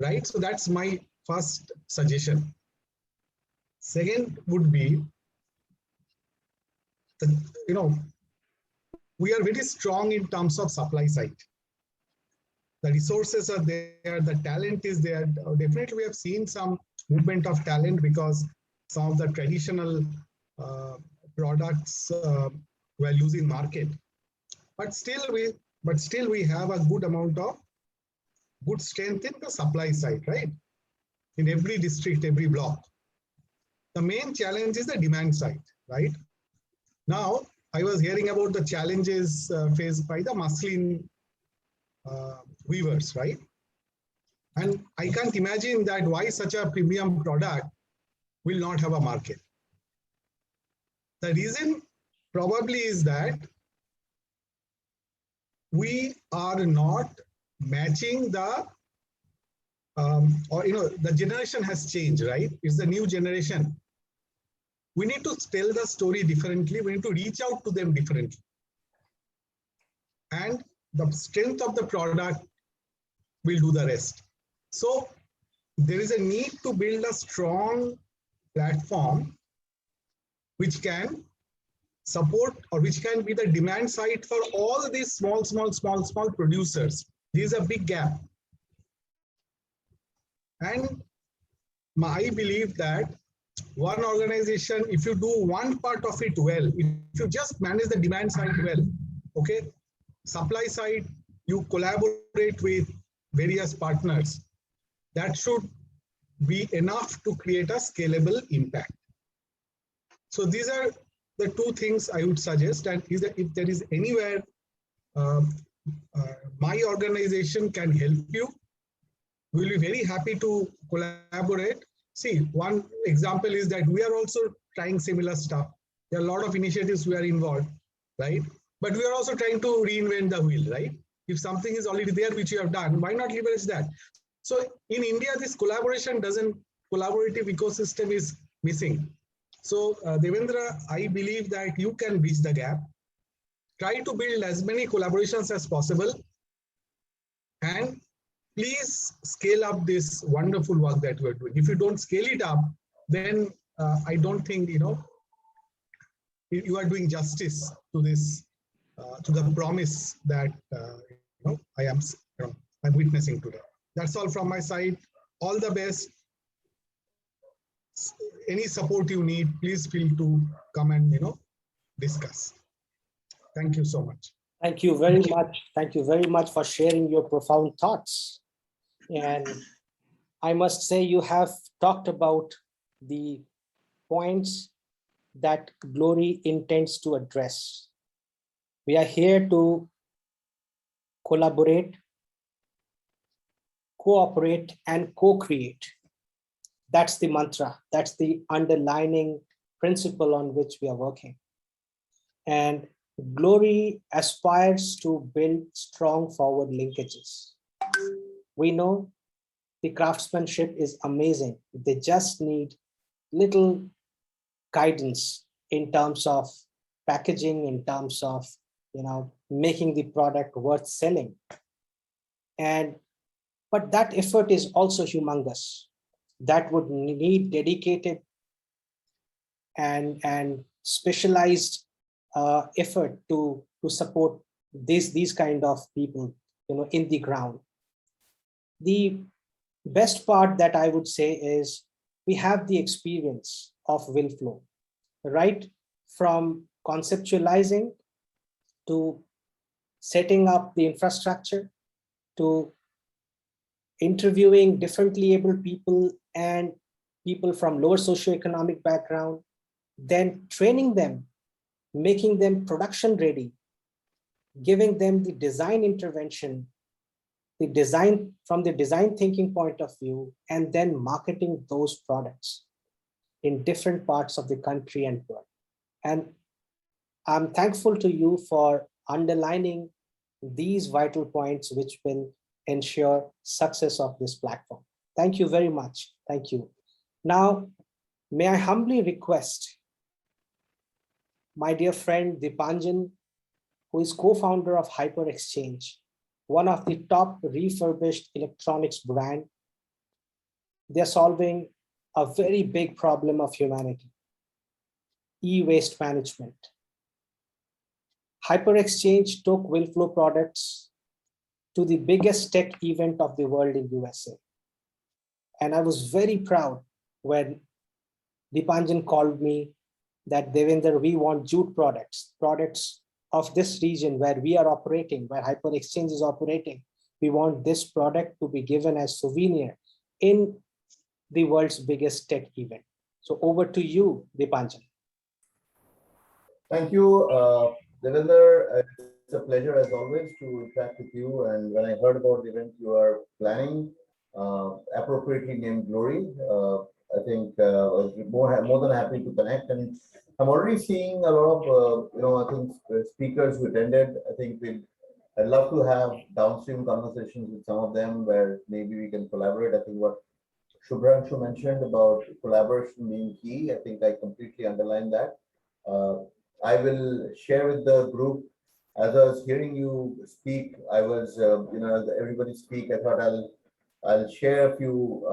Right? So that's my first suggestion. Second would be, we are very strong in terms of supply side. The resources are there, the talent is there. Definitely we have seen some movement of talent because some of the traditional products were losing market. But still we have a good amount of good strength in the supply side, right? In every district, every block. The main challenge is the demand side, right? Now, I was hearing about the challenges faced by the muslin weavers, right? And I can't imagine that why such a premium product will not have a market. The reason probably is that we are not matching the, the generation has changed, right? It's the new generation. We need to tell the story differently. We need to reach out to them differently. And the strength of the product will do the rest. So there is a need to build a strong platform which can support or which can be the demand side for all these small producers. There is a big gap. And I believe that one organization, if you do one part of it well, if you just manage the demand side well, okay, supply side, you collaborate with various partners, that should be enough to create a scalable impact. So these are the two things I would suggest. And if there is anywhere my organization can help you, we'll be very happy to collaborate. See, one example is that we are also trying similar stuff. There are a lot of initiatives we are involved, right? But we are also trying to reinvent the wheel, right? If something is already there, which you have done, why not leverage that? So in India, this collaborative ecosystem is missing. So Devendra, I believe that you can bridge the gap. Try to build as many collaborations as possible. And please scale up this wonderful work that you are doing. If you don't scale it up, then I don't think you are doing justice to this, to the promise that I'm witnessing today. That's all from my side. All the best. Any support you need, please feel to come and discuss. Thank you so much. Thank you very much. Thank you very much for sharing your profound thoughts. And I must say, you have talked about the points that Glory intends to address. We are here to collaborate, cooperate, and co-create. That's the mantra. That's the underlining principle on which we are working. And Glory aspires to build strong forward linkages. We know the craftsmanship is amazing. They just need little guidance in terms of packaging, in terms of making the product worth selling. But that effort is also humongous. That would need dedicated and specialized effort to support these kind of people in the ground. The best part that I would say is we have the experience of WLFLO, right from conceptualizing to setting up the infrastructure to interviewing differently abled people and people from lower socioeconomic background, then training them, making them production ready, giving them the design intervention, the design from the design thinking point of view, and then marketing those products in different parts of the country and world. And I'm thankful to you for underlining these vital points which will ensure success of this platform. Thank you very much. Thank you. Now, may I humbly request my dear friend Dipanjan, who is co-founder of Hyper Exchange, one of the top refurbished electronics brand. They're solving a very big problem of humanity, e-waste management. Hyper Exchange took WLFLO products to the biggest tech event of the world in USA. And I was very proud when Dipanjan called me that Devendra, we want jute products of this region where we are operating, where Hyper Exchange is operating. We want this product to be given as souvenir in the world's biggest tech event. So over to you, Dipanjan. Thank you, Devendra. It's a pleasure as always to interact with you. And when I heard about the event you are planning, appropriately named Glory, I think I was more than happy to connect. And I'm already seeing a lot of, I think speakers who attended. I think I'd love to have downstream conversations with some of them where maybe we can collaborate. I think what Shubhranshu mentioned about collaboration being key, I think I completely underline that. I will share with the group. As I was hearing you speak, I was, as everybody speak, I thought I'll I'll share a few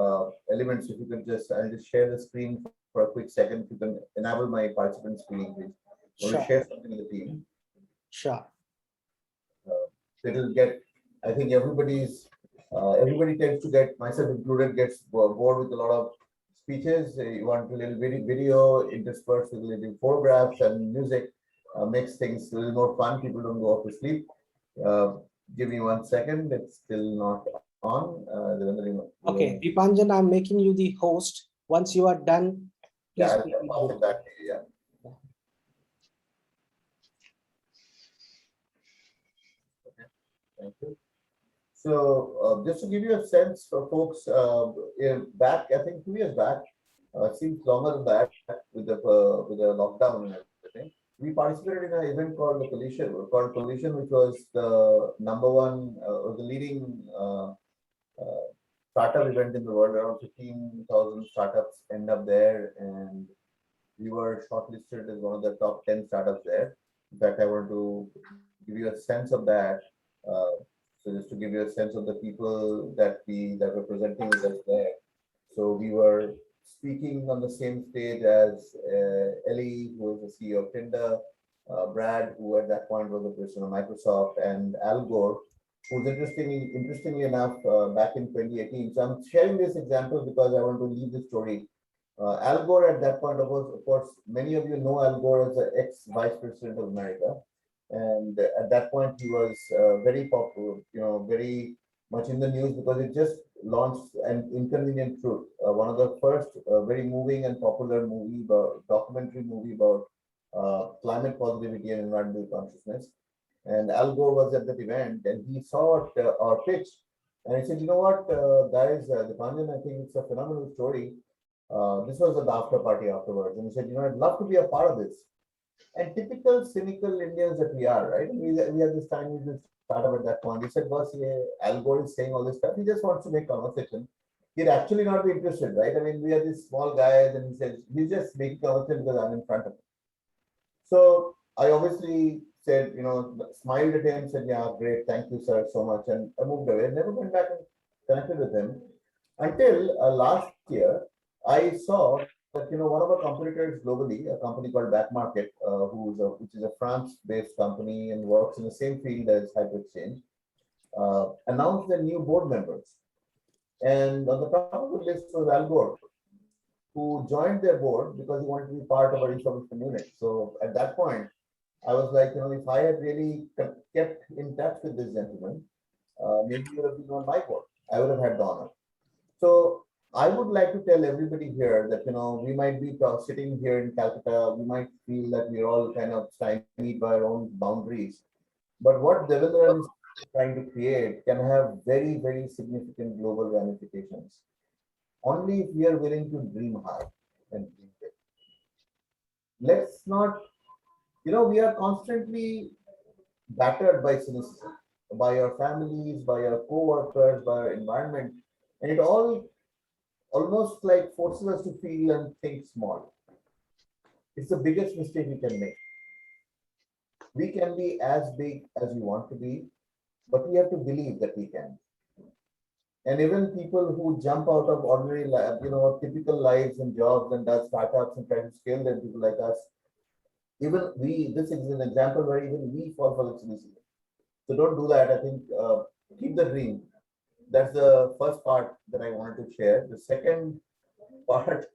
elements. If you could just, I'll just share the screen for a quick second. If you can enable my participant screen, please. I want to share something with the team. Sure. It'll get, I think everybody tends to get, myself included, gets bored with a lot of speeches. You want a little video interspersed with a little photographs and music, makes things a little more fun. People don't go off to sleep. Give me 1 second. It's still not on. Okay, Deepanjan, I'm making you the host. Once you are done, please. Yeah, I'll pass it back to you. Yeah. Okay. Thank you. So just to give you a sense for folks, back, I think 2 years back, seems longer than that, with the lockdown and everything, we participated in an event called Collision, which was the #1 or the leading startup event in the world. Around 15,000 startups end up there, and we were shortlisted as one of the top 10 startups there. In fact, I want to give you a sense of that. So just to give you a sense of the people that were presenting with us there. So we were speaking on the same stage as Ellie, who was the CEO of Tinder, Brad, who at that point was the president of Microsoft, and Al Gore, who's interestingly enough, back in 2018. So I'm sharing this example because I want to leave the story. Al Gore at that point, of course, many of you know Al Gore as the ex-vice president of America. And at that point, he was very popular, very much in the news because it just launched An Inconvenient Truth, one of the first very moving and popular documentary movie about climate positivity and environmental consciousness. And Al Gore was at that event, and he saw our pitch, and he said, "You know what, guys, Dipanjan, I think it's a phenomenal story." This was at the after party afterwards, and he said, "I'd love to be a part of this." And typical cynical Indians that we are, right? We had this tiny little startup at that point. He said, "Boss, Al Gore is saying all this stuff. He just wants to make conversation. He'd actually not be interested, right? I mean, we are these small guys, and he says, he's just making conversation because I'm in front of him." So I obviously said, smiled at him, said, "Yeah, great. Thank you, sir, so much." And I moved away. Never went back and connected with him until last year. I saw that one of our competitors globally, a company called Backmarket, which is a France-based company and works in the same field as HyperExchange, announced their new board members. And on the top of the list was Al Gore, who joined their board because he wanted to be part of our information unit. So at that point, I was like, if I had really kept in touch with this gentleman, maybe he would have been on my board. I would have had the honor. So I would like to tell everybody here that, we might be sitting here in Calcutta, we might feel that we're all kind of stymied by our own boundaries. But what Devendra is trying to create can have very, very significant global ramifications. Only if we are willing to dream high and dream big. Let's not, we are constantly battered by cynicism, by our families, by our co-workers, by our environment, and it all almost like forces us to feel and think small. It's the biggest mistake we can make. We can be as big as we want to be, but we have to believe that we can. And even people who jump out of ordinary, typical lives and jobs and does startups and try to scale them, people like us, this is an example where even we fall for the cynicism. So don't do that. I think keep the dream. That's the first part that I wanted to share. The second part,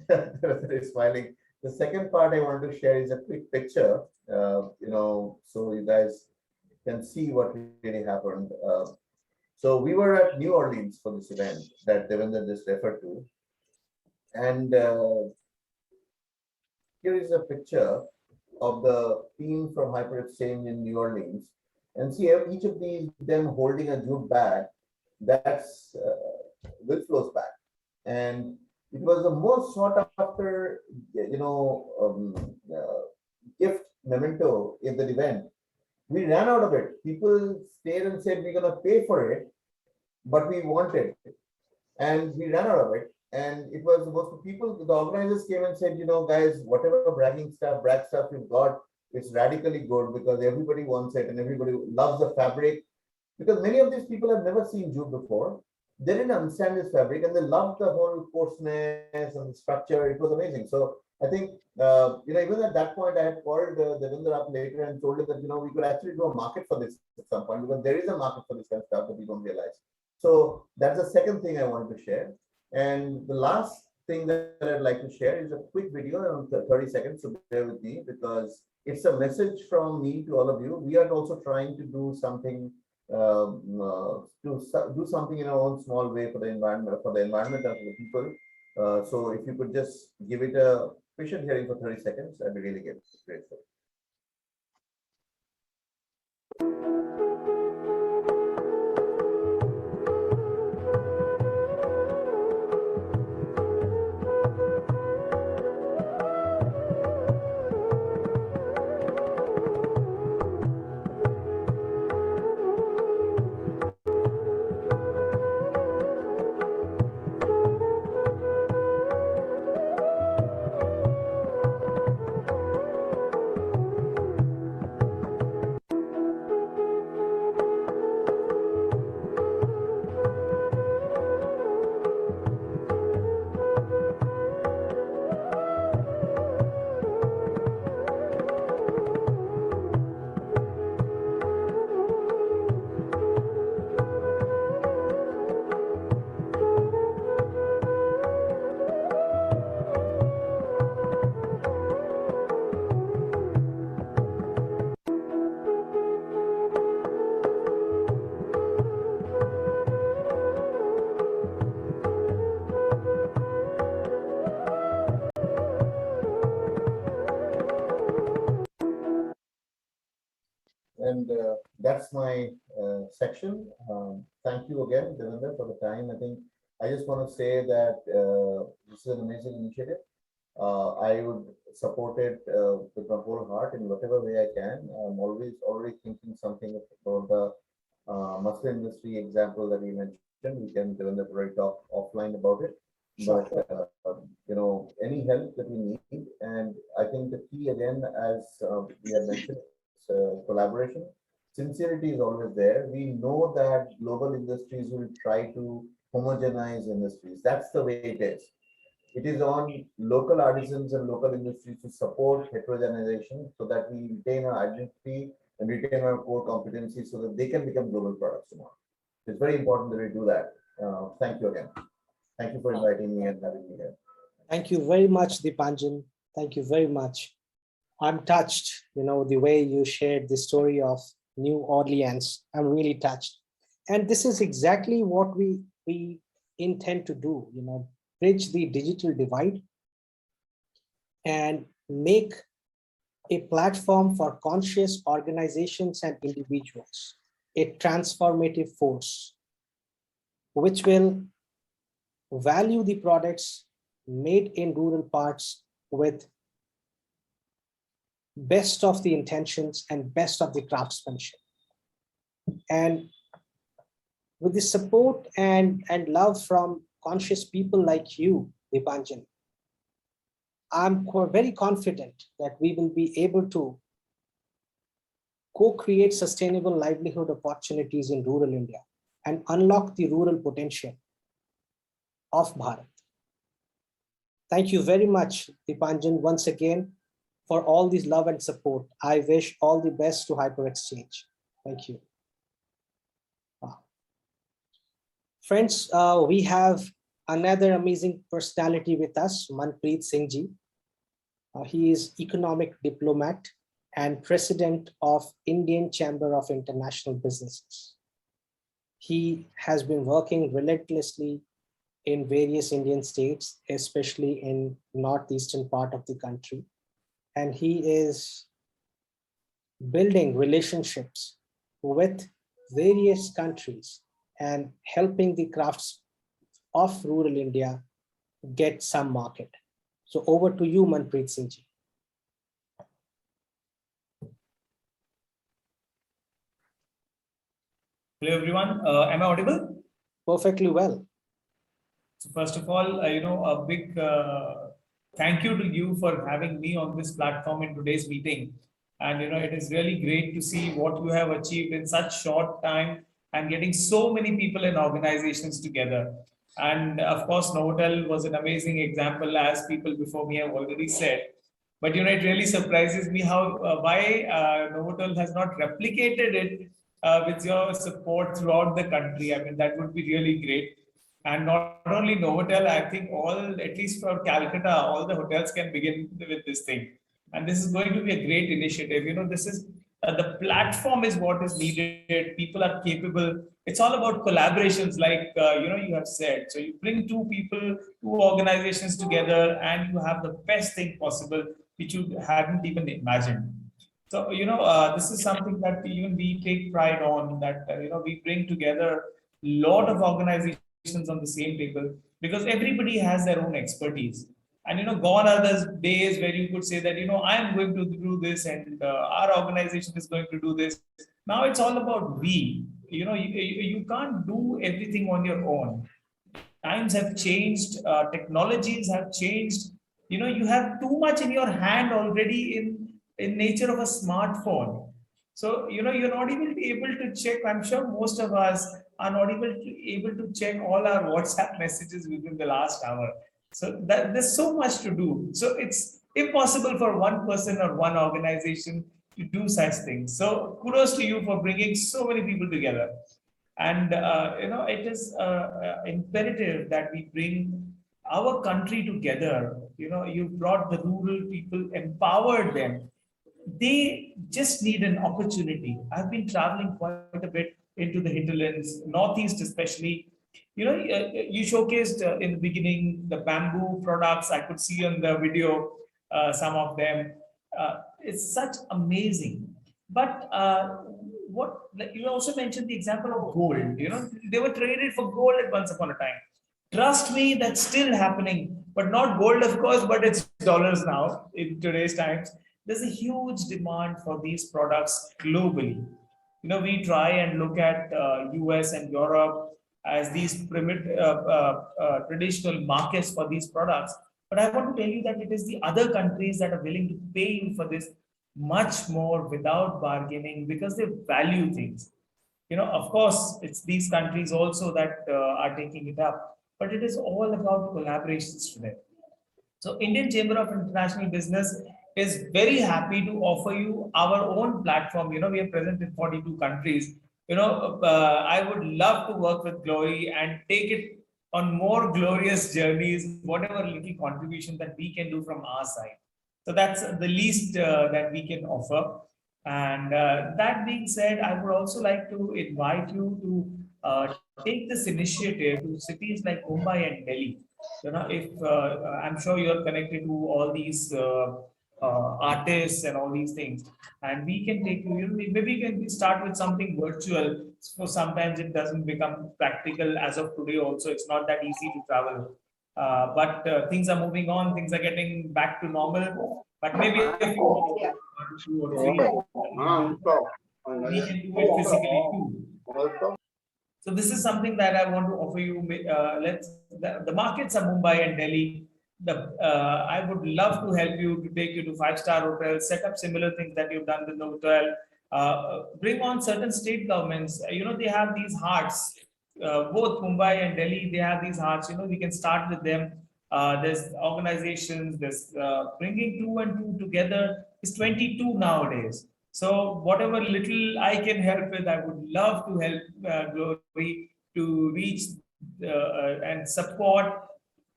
is smiling. The second part I wanted to share is a quick picture, so you guys can see what really happened. So we were at New Orleans for this event that Devendra just referred to. And here is a picture of the team from HyperExchange in New Orleans. And see each of them holding a jute bag. That's WLFLO's bag. And it was the most sought after, gift memento in the event. We ran out of it. People stayed and said, "We're going to pay for it, but we want it." And we ran out of it. And it was the most people, the organizers came and said, "Guys, whatever brag stuff you've got, it's radically good because everybody wants it and everybody loves the fabric." Because many of these people have never seen jute before. they didn't understand this fabric, and they loved the whole coarseness and the structure. It was amazing. So I think, even at that point, I had called Devinder up later and told him that, we could actually do a market for this at some point, because there is a market for this kind of stuff that we don't realize. So that's the second thing I wanted to share. And the last thing that I'd like to share is a quick video around 30 seconds. So bear with me, because it's a message from me to all of you. We are also trying to do something, do something in our own small way for the environment, and for the people. So if you could just give it a patient hearing for 30 seconds, I'd be really grateful. And that's my section. Thank you again, Devinder, for the time. I think I just want to say that this is an amazing initiative. I would support it with my whole heart in whatever way I can. I'm always already thinking something about the muslin industry example that we mentioned. We can Devinder already talk offline about it. But any help that we need, and I think the key again, as we had mentioned, collaboration. Sincerity is always there. We know that global industries will try to homogenize industries. That's the way it is. It is on local artisans and local industries to support heterogenization so that we retain our identity and retain our core competencies so that they can become global products tomorrow. It's very important that we do that. Thank you again. Thank you for inviting me and having me here. Thank you very much, Deepanjan. Thank you very much. I'm touched, the way you shared the story of New Orleans. I'm really touched. And this is exactly what we intend to do, bridge the digital divide and make a platform for conscious organizations and individuals, a transformative force, which will value the products made in rural parts with best of the intentions and best of the craftsmanship. And with the support and love from conscious people like you, Deepanjan, I'm very confident that we will be able to co-create sustainable livelihood opportunities in rural India and unlock the rural potential of Bharat. Thank you very much, Deepanjan, once again, for all this love and support. I wish all the best to HyperExchange. Thank you. Friends, we have another amazing personality with us, Manpreet Singh Ji. He is economic diplomat and president of Indian Chamber of International Businesses. He has been working relentlessly in various Indian states, especially in northeastern part of the country. And he is building relationships with various countries and helping the crafts of rural India get some market. So over to you, Manpreet Singh Ji. Hello everyone, am I audible? Perfectly well. So first of all, a big thank you to you for having me on this platform in today's meeting. And it is really great to see what you have achieved in such short time and getting so many people and organizations together. And of course, Novotel was an amazing example, as people before me have already said. But it really surprises me how why Novotel has not replicated it with your support throughout the country. I mean, that would be really great. And not only Novotel, I think at least for Calcutta, all the hotels can begin with this thing. And this is going to be a great initiative. This is the platform is what is needed. People are capable. It's all about collaborations, like you have said. So you bring two people, two organizations together, and you have the best thing possible, which you hadn't even imagined. So this is something that even we take pride on. That we bring together a lot of organizations on the same table, because everybody has their own expertise. And gone are the days where you could say that I'm going to do this, and our organization is going to do this. Now it's all about we. You can't do everything on your own. Times have changed, technologies have changed. You have too much in your hand already in nature of a smartphone. So you're not even able to check. I'm sure most of us are not able to check all our WhatsApp messages within the last hour. So there's so much to do. So it's impossible for one person or one organization to do such things. So kudos to you for bringing so many people together. And it is imperative that we bring our country together. You brought the rural people, empowered them. They just need an opportunity. I've been traveling quite a bit into the hinterlands, Northeast especially. You showcased in the beginning the bamboo products. I could see on the video some of them. It's such amazing. But what you also mentioned the example of gold. They were traded for gold at once upon a time. Trust me, that's still happening, but not gold, of course, but it's dollars now in today's times. There's a huge demand for these products globally. We try and look at US and Europe as these traditional markets for these products. But I want to tell you that it is the other countries that are willing to pay you for this much more without bargaining, because they value things. Of course, it's these countries also that are taking it up, but it is all about collaborations today. So Indian Chamber of International Business is very happy to offer you our own platform. We are present in 42 countries. I would love to work with Glory and take it on more glorious journeys, whatever little contribution that we can do from our side. So that's the least that we can offer. And that being said, I would also like to invite you to take this initiative to cities like Mumbai and Delhi. If I'm sure you're connected to all these artists and all these things, and we can take you. Maybe we can start with something virtual. So sometimes it doesn't become practical as of today. Also, it's not that easy to travel. But things are moving on. Things are getting back to normal. But maybe if you two or three, we can do it physically too. So this is something that I want to offer you. The markets are Mumbai and Delhi. I would love to help you, to take you to 5-star hotels, set up similar things that you've done with the hotel. Bring on certain state governments. They have these hearts. Both Mumbai and Delhi, they have these hearts. We can start with them. There's organizations. There's bringing 2 and 2 together is 22 nowadays. So whatever little I can help with, I would love to help Glory to reach and support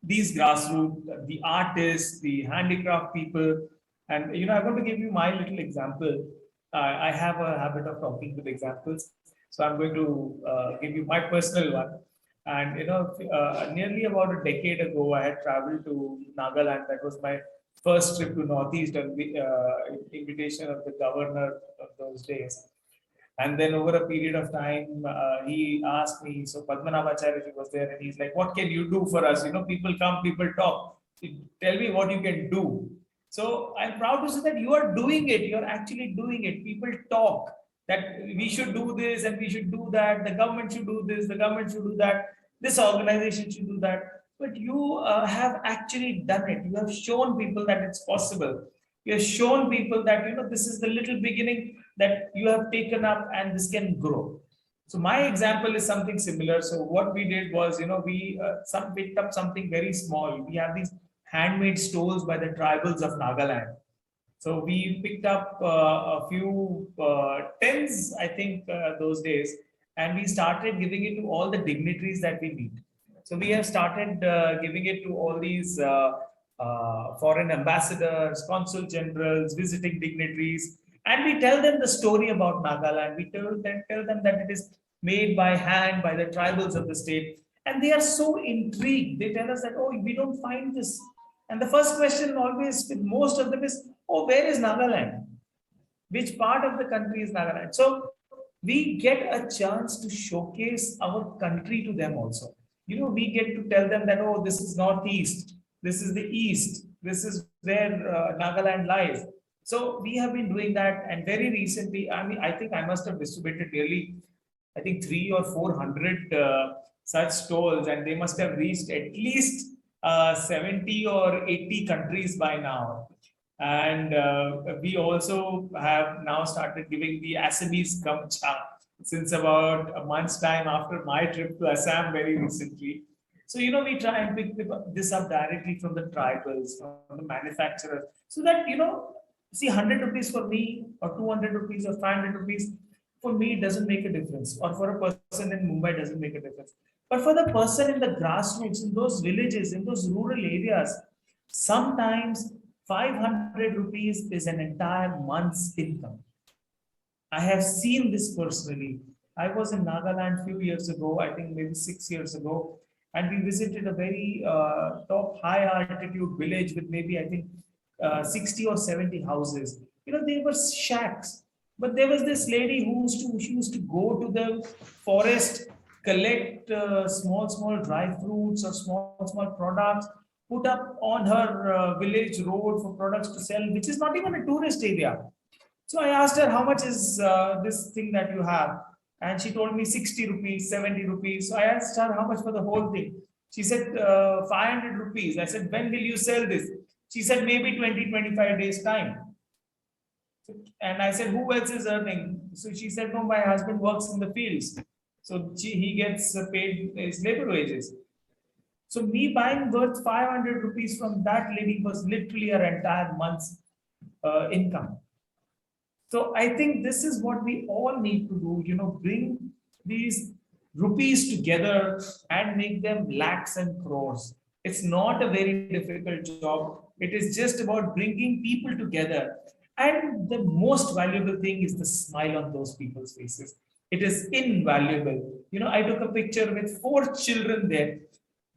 these grassroots, the artists, the handicraft people. And I want to give you my little example. I have a habit of talking with examples, so I'm going to give you my personal one. And nearly about a decade ago, I had traveled to Nagaland. That was my first trip to Northeast on the invitation of the governor of those days. And then over a period of time, he asked me, so Padmanabhacharya was there, and he's like, what can you do for us? People come, people talk. Tell me what you can do. So I'm proud to say that you are doing it. You're actually doing it. People talk that we should do this and we should do that. The government should do this. The government should do that. This organization should do that. But you have actually done it. You have shown people that it's possible. You have shown people that, this is the little beginning that you have taken up and this can grow. So my example is something similar. So what we did was, we picked up something very small. We have these handmade stoles by the tribals of Nagaland. So we picked up a few tens, I think, those days, and we started giving it to all the dignitaries that we meet. So we have started giving it to all these foreign ambassadors, consul generals, visiting dignitaries, and we tell them the story about Nagaland. We tell them that it is made by hand by the tribals of the state, and they are so intrigued. They tell us that, oh, we don't find this. And the first question always with most of them is, oh, where is Nagaland? Which part of the country is Nagaland? So we get a chance to showcase our country to them also. We get to tell them that, oh, this is Northeast, this is the East, this is where Nagaland lies. So we have been doing that, and very recently, I think I must have distributed nearly, I think 300 or 400 such stalls, and they must have reached at least 70 or 80 countries by now. And we also have now started giving the Assamese Gamcha since about a month's time after my trip to Assam very recently. So, we try and pick this up directly from the tribals, from the manufacturers, so that, see, 100 rupees for me, or 200 rupees, or 500 rupees, for me, it doesn't make a difference. Or for a person in Mumbai, doesn't make a difference. But for the person in the grassroots, in those villages, in those rural areas, sometimes 500 rupees is an entire month's income. I have seen this personally. I was in Nagaland a few years ago, I think maybe 6 years ago, and we visited a very top high altitude village with maybe, I think, 60 or 70 houses. They were shacks, but there was this lady who used to go to the forest, collect small dry fruits or small products, put up on her village road for products to sell, which is not even a tourist area. So I asked her, how much is this thing that you have? And she told me 60 rupees, 70 rupees. So I asked her, how much for the whole thing? She said, 500 rupees. I said, when will you sell this? She said, maybe 20-25 days time. And I said, who else is earning? So she said, no, my husband works in the fields. So he gets paid his labor wages. So me buying worth 500 rupees from that lady was literally her entire month's income. So I think this is what we all need to do, bring these rupees together and make them lakhs and crores. It's not a very difficult job. It is just about bringing people together. And the most valuable thing is the smile on those people's faces. It is invaluable. I took a picture with 4 children there.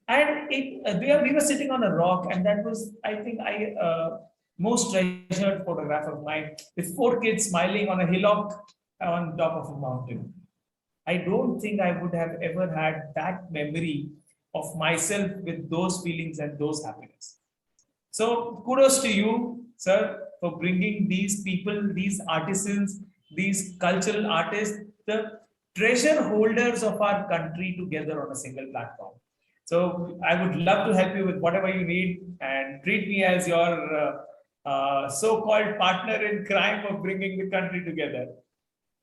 And we were sitting on a rock, and that was, I think, most treasured photograph of mine, with 4 kids smiling on a hillock on top of a mountain. I don't think I would have ever had that memory of myself with those feelings and those happiness. So kudos to you, sir, for bringing these people, these artisans, these cultural artists, the treasure holders of our country together on a single platform. So I would love to help you with whatever you need, and treat me as your so-called partner in crime of bringing the country together.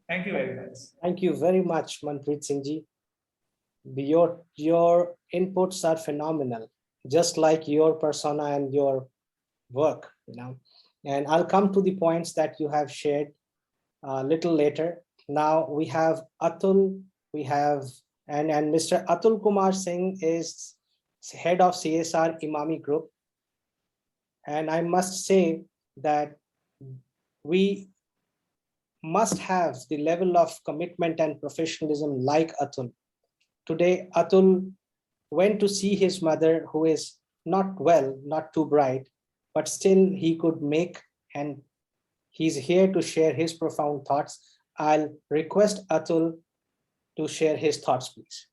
Thank you very much. Thank you very much, Manpreet Singh ji. Your inputs are phenomenal, just like your persona and your work, And I'll come to the points that you have shared a little later. Now we have Atul, and Mr. Atul Kumar Singh is head of CSR Imami Group. And I must say that we must have the level of commitment and professionalism like Atul. Today, Atul went to see his mother, who is not well, not too bright, but still he could make, and he's here to share his profound thoughts. I'll request Atul to share his thoughts, please.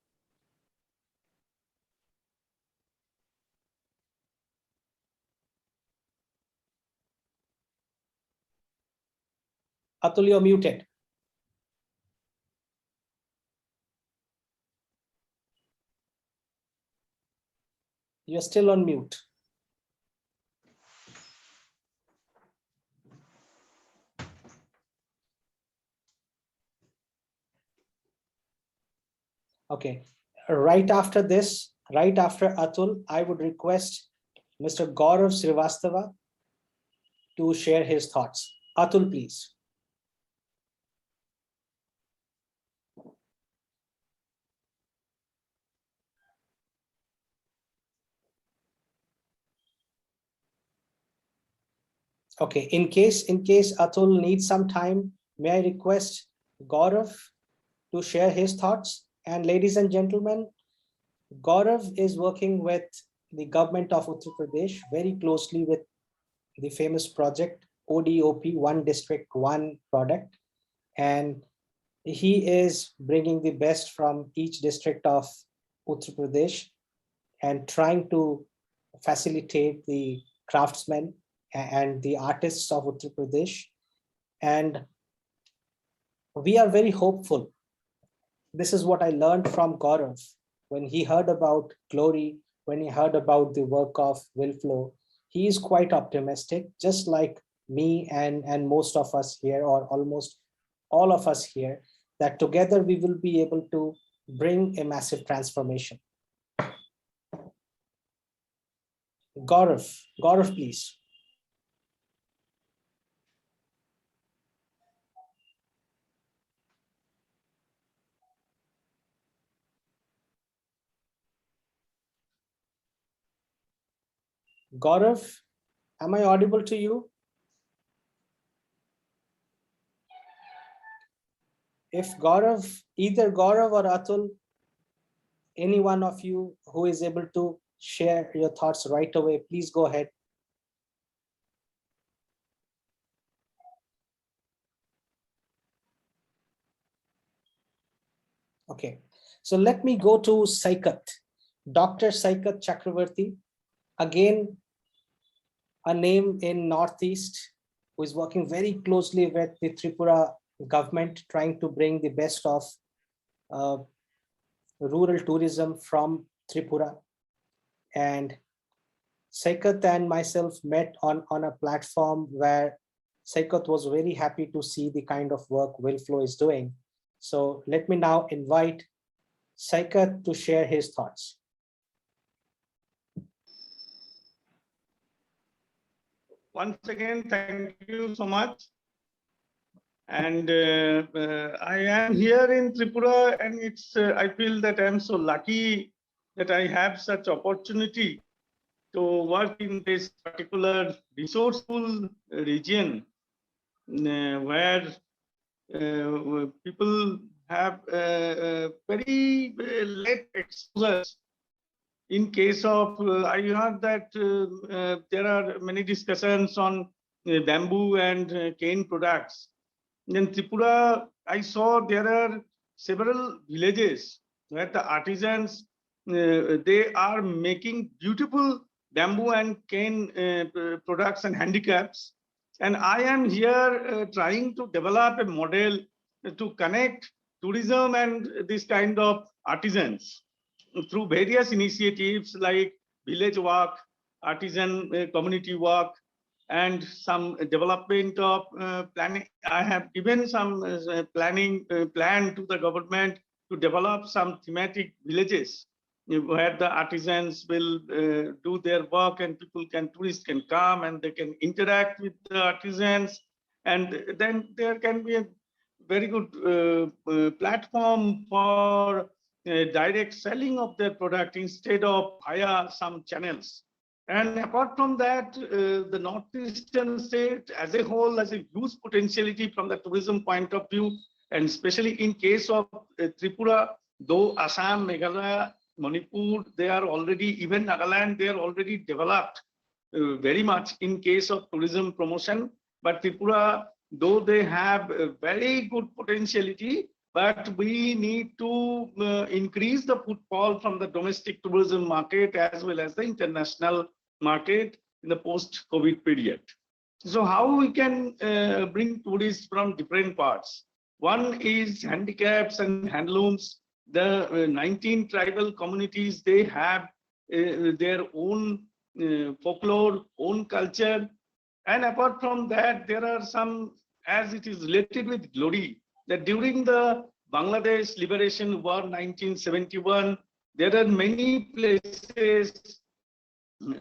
Atul, you're muted. You're still on mute. Okay. Right after this, right after Atul, I would request Mr. Gaurav Srivastava to share his thoughts. Atul, please. Okay, in case Atul needs some time, may I request Gaurav to share his thoughts? And ladies and gentlemen, Gaurav is working with the government of Uttar Pradesh very closely with the famous project ODOP, One District, One Product. And he is bringing the best from each district of Uttar Pradesh and trying to facilitate the craftsmen and the artists of Uttar Pradesh. And we are very hopeful. This is what I learned from Gaurav when he heard about Glory, when he heard about the work of WLFLO. He is quite optimistic, just like me and most of us here, or almost all of us here, that together we will be able to bring a massive transformation. Gaurav, please. Gaurav, am I audible to you? If Gaurav, either Gaurav or Atul, any one of you who is able to share your thoughts right away, please go ahead. Okay, so let me go to Saikat, Dr. Saikat Chakravarti, again, a name in Northeast who is working very closely with the Tripura government, trying to bring the best of rural tourism from Tripura. And Saikat and myself met on a platform where Saikat was very happy to see the kind of work WLFLO is doing. So let me now invite Saikat to share his thoughts. Once again, thank you so much. And I am here in Tripura, and it's I feel that I'm so lucky that I have such opportunity to work in this particular resourceful region where people have very late exposures. In case of, I heard that there are many discussions on bamboo and cane products. In Tripura, I saw there are several villages where the artisans, they are making beautiful bamboo and cane products and handicrafts. And I am here trying to develop a model to connect tourism and this kind of artisans through various initiatives like village walk, artisan community walk, and some development of planning. I have given some plan to the government to develop some thematic villages where the artisans will do their work and tourists can come and they can interact with the artisans. And then there can be a very good platform for direct selling of their product instead of via some channels. And apart from that, the northeastern state as a whole has a huge potentiality from the tourism point of view, and especially in case of Tripura, though Assam, Meghalaya, Manipur, they are already, even Nagaland, they are already developed very much in case of tourism promotion. But Tripura, though they have a very good potentiality, but we need to increase the footfall from the domestic tourism market as well as the international market in the post-COVID period. So how we can bring tourists from different parts? One is handicrafts and handlooms. The 19 tribal communities, they have their own folklore, own culture. And apart from that, there are some, as it is related with Glory, that during the Bangladesh Liberation War 1971. There are many places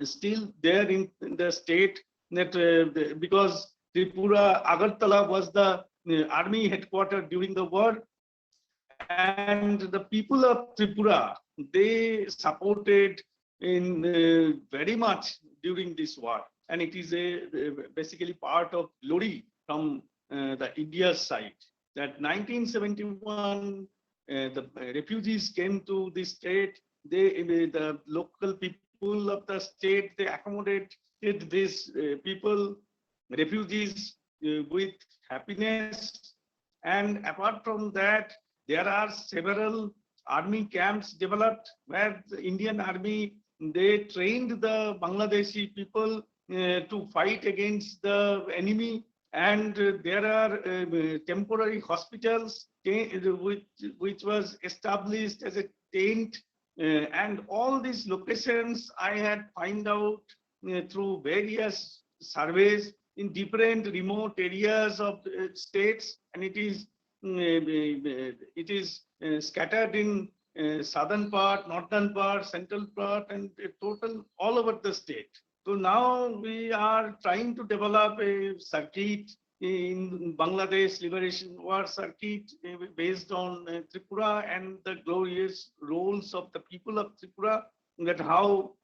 still there in the state that because Tripura, Agartala was the army headquarters during the war, and the people of Tripura, they supported in very much during this war, and it is basically part of glory from the India's side that 1971 the refugees came to this state. The local people of the state, they accommodated these people, refugees, with happiness. And apart from that, there are several army camps developed where the Indian army, they trained the Bangladeshi people to fight against the enemy. And there are temporary hospitals which was established as a tent. And all these locations I had find out through various surveys in different remote areas of states, and it is scattered in southern part, northern part, central part, and total all over the state. So now we are trying to develop a circuit in Bangladesh Liberation War circuit based on Tripura and the glorious roles of the people of Tripura, that how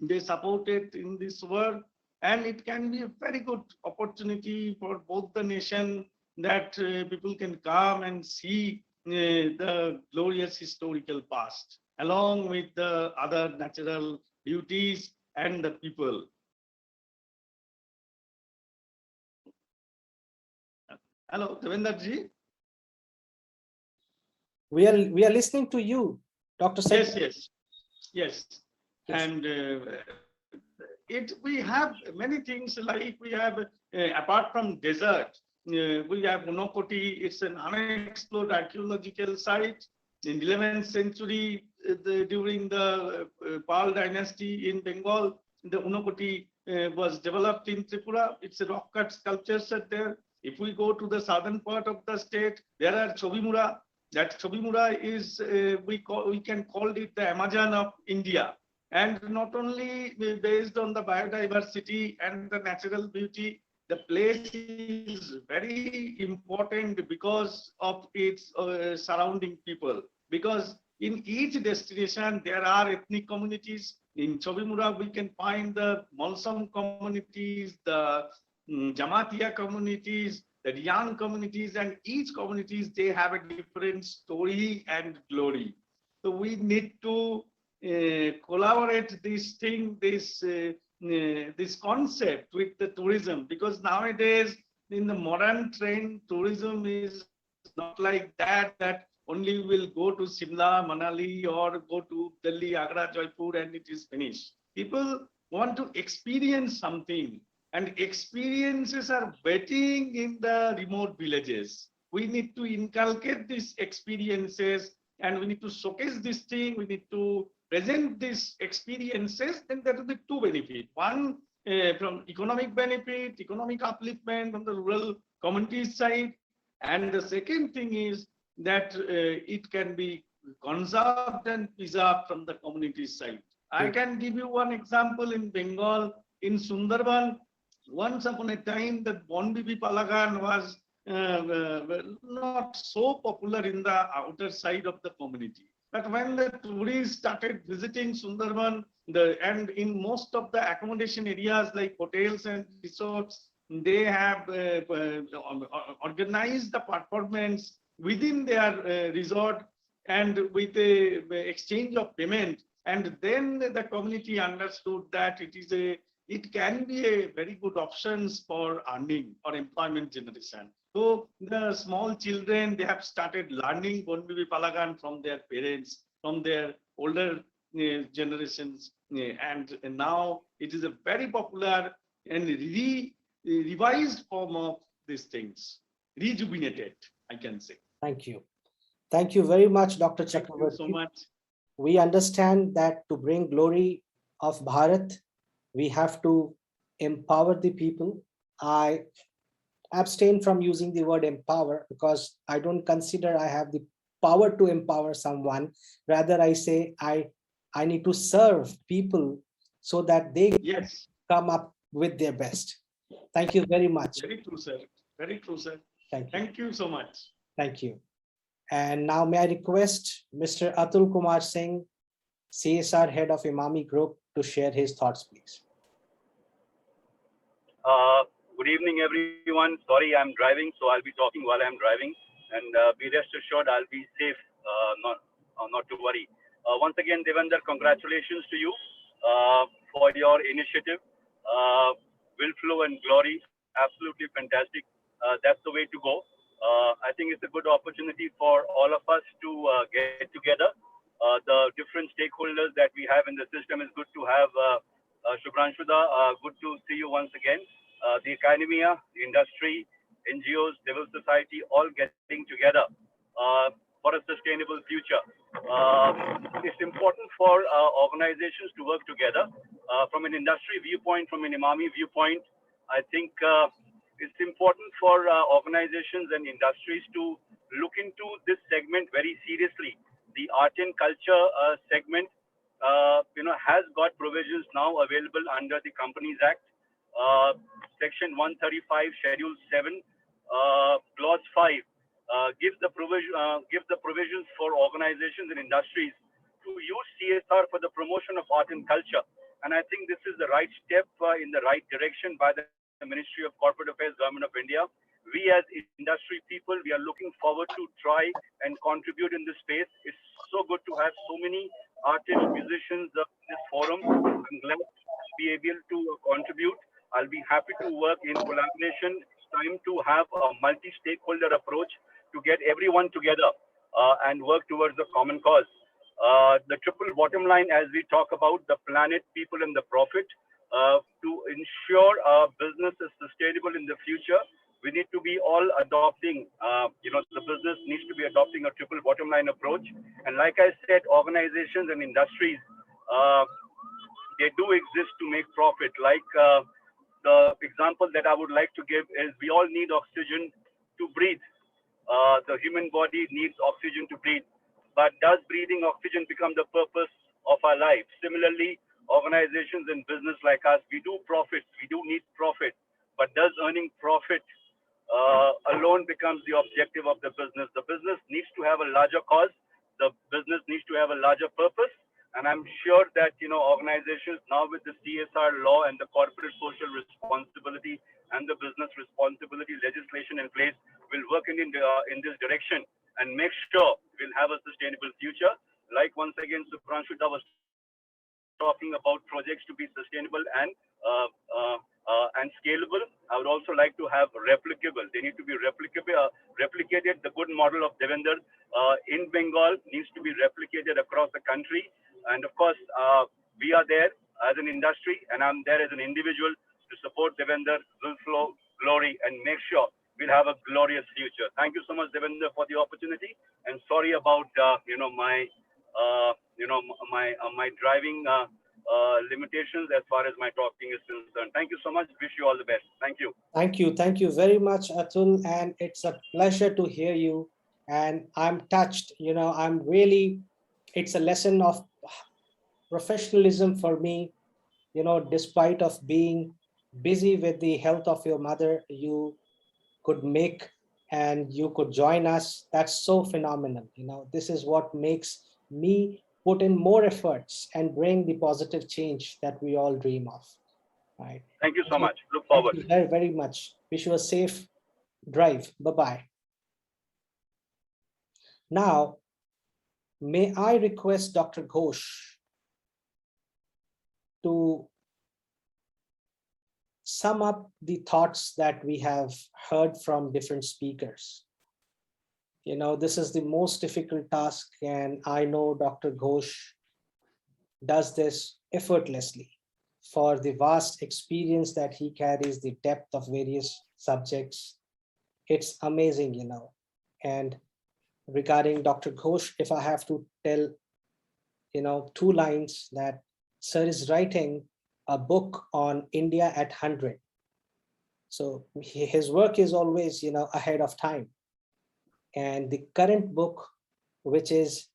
they supported in this war. And it can be a very good opportunity for both the nation that people can come and see the glorious historical past along with the other natural beauties and the people. Hello, Devendra ji. We are listening to you, Dr. Said. Yes. And we have many things, like we have apart from desert, we have Unakoti. It's an unexplored archaeological site in 11th century. During the Pal dynasty in Bengal, the Unakoti was developed in Tripura. It's a rock cut sculptures are there. If we go to the southern part of the state, there are Chobimura. That Chobimura is we can call it the Amazon of India. And not only based on the biodiversity and the natural beauty, the place is very important because of its surrounding people. Because in each destination, there are ethnic communities. In Chobimura, we can find the Malsam communities, the Jamatia communities, the Riyan communities, and each communities, they have a different story and glory. So we need to collaborate this thing, this concept with the tourism, because nowadays in the modern trend, tourism is not like that only will go to Simla, Manali, or go to Delhi, Agra, Jaipur, and it is finished. People want to experience something, and experiences are waiting in the remote villages. We need to inculcate these experiences, and we need to showcase this thing. We need to present these experiences. Then there will be two benefits. One, from economic benefit, economic upliftment from the rural community side. And the second thing is that it can be conserved and preserved from the community side. I can give you one example in Bengal, in Sundarban. Once upon a time, that Bonbibi Palagan was not so popular in the outer side of the community. But when the tourists started visiting Sundarban, and in most of the accommodation areas like hotels and resorts, they have organized the performance within their resort and with a exchange of payment. And then the community understood that it can be a very good options for earning or employment generation. So the small children, they have started learning Bonbibi Palagan from their parents, from their older generations. And now it is a very popular and revised form of these things, rejuvenated, I can say. Thank you. Thank you very much, Dr. Chakravarti. Thank you so much. We understand that to bring glory of Bharat, we have to empower the people. I abstain from using the word empower because I don't consider I have the power to empower someone. Rather, I say I need to serve people so that they Yes. come up with their best. Thank you very much. Very true, sir. Very true, sir. Thank you. Thank you so much. Thank you. And now may I request Mr. Atul Kumar Singh, CSR Head of Imami Group, to share his thoughts, please. Good evening, everyone. Sorry, I'm driving, so I'll be talking while I'm driving. And be rest assured, I'll be safe, not to worry. Once again, Devender, congratulations to you for your initiative. WLFLO and Glory, absolutely fantastic. That's the way to go. I think it's a good opportunity for all of us to get together. The different stakeholders that we have in the system is good to have. Shubhranshuda, good to see you once again. The academia, the industry, NGOs, civil society, all getting together for a sustainable future. It's important for organizations to work together. From an industry viewpoint, from an Imami viewpoint, I think it's important for organizations and industries to look into this segment very seriously. The art and culture segment, has got provisions now available under the Companies Act. Section 135, Schedule 7, Clause 5 gives the provisions for organizations and industries to use CSR for the promotion of art and culture. And I think this is the right step in the right direction by the Ministry of Corporate Affairs, Government of India. We as industry people, we are looking forward to try and contribute in this space. It's so good to have so many artists, musicians in this forum. I'm glad to be able to contribute. I'll be happy to work in collaboration. It's time to have a multi-stakeholder approach to get everyone together and work towards a common cause. The triple bottom line, as we talk about the planet, people, and the profit, to ensure our business is sustainable in the future, we need to be all adopting, the business needs to be adopting a triple bottom line approach. And like I said, organizations and industries, they do exist to make profit. Like the example that I would like to give is we all need oxygen to breathe. The human body needs oxygen to breathe. But does breathing oxygen become the purpose of our life? Similarly, organizations and business like us, we do profit, we do need profit. But does earning profit alone becomes the objective of the business? The business needs to have a larger cause. The business needs to have a larger purpose. And I'm sure that, organizations now with the CSR law and the corporate social responsibility and the business responsibility legislation in place will work in this direction and make sure we'll have a sustainable future. Like once again, Supranshuta was talking about projects to be sustainable and scalable. I would also like to have replicable. They need to be replicated. The good model of Devender in Bengal needs to be replicated across the country. And of course, we are there as an industry, and I'm there as an individual to support Devender, WLFLO, Glory, and make sure we'll have a glorious future. Thank you so much, Devender, for the opportunity. And sorry about my driving limitations as far as my talking is concerned. Thank you so much. Wish you all the best. Thank you. Thank you. Thank you very much, Atul. And it's a pleasure to hear you. And I'm touched, it's a lesson of professionalism for me, despite of being busy with the health of your mother, you could make and you could join us. That's so phenomenal. This is what makes me put in more efforts and bring the positive change that we all dream of. Right. Thank you so much. Look forward. Thank you very, very much. Wish you a safe drive. Bye-bye. Now, may I request Dr. Ghosh to sum up the thoughts that we have heard from different speakers. This is the most difficult task, and I know Dr. Ghosh does this effortlessly for the vast experience that he carries, the depth of various subjects. It's amazing, And regarding Dr. Ghosh, if I have to tell, 2 lines, that sir is writing a book on India at 100. So his work is always, ahead of time. And the current book, which is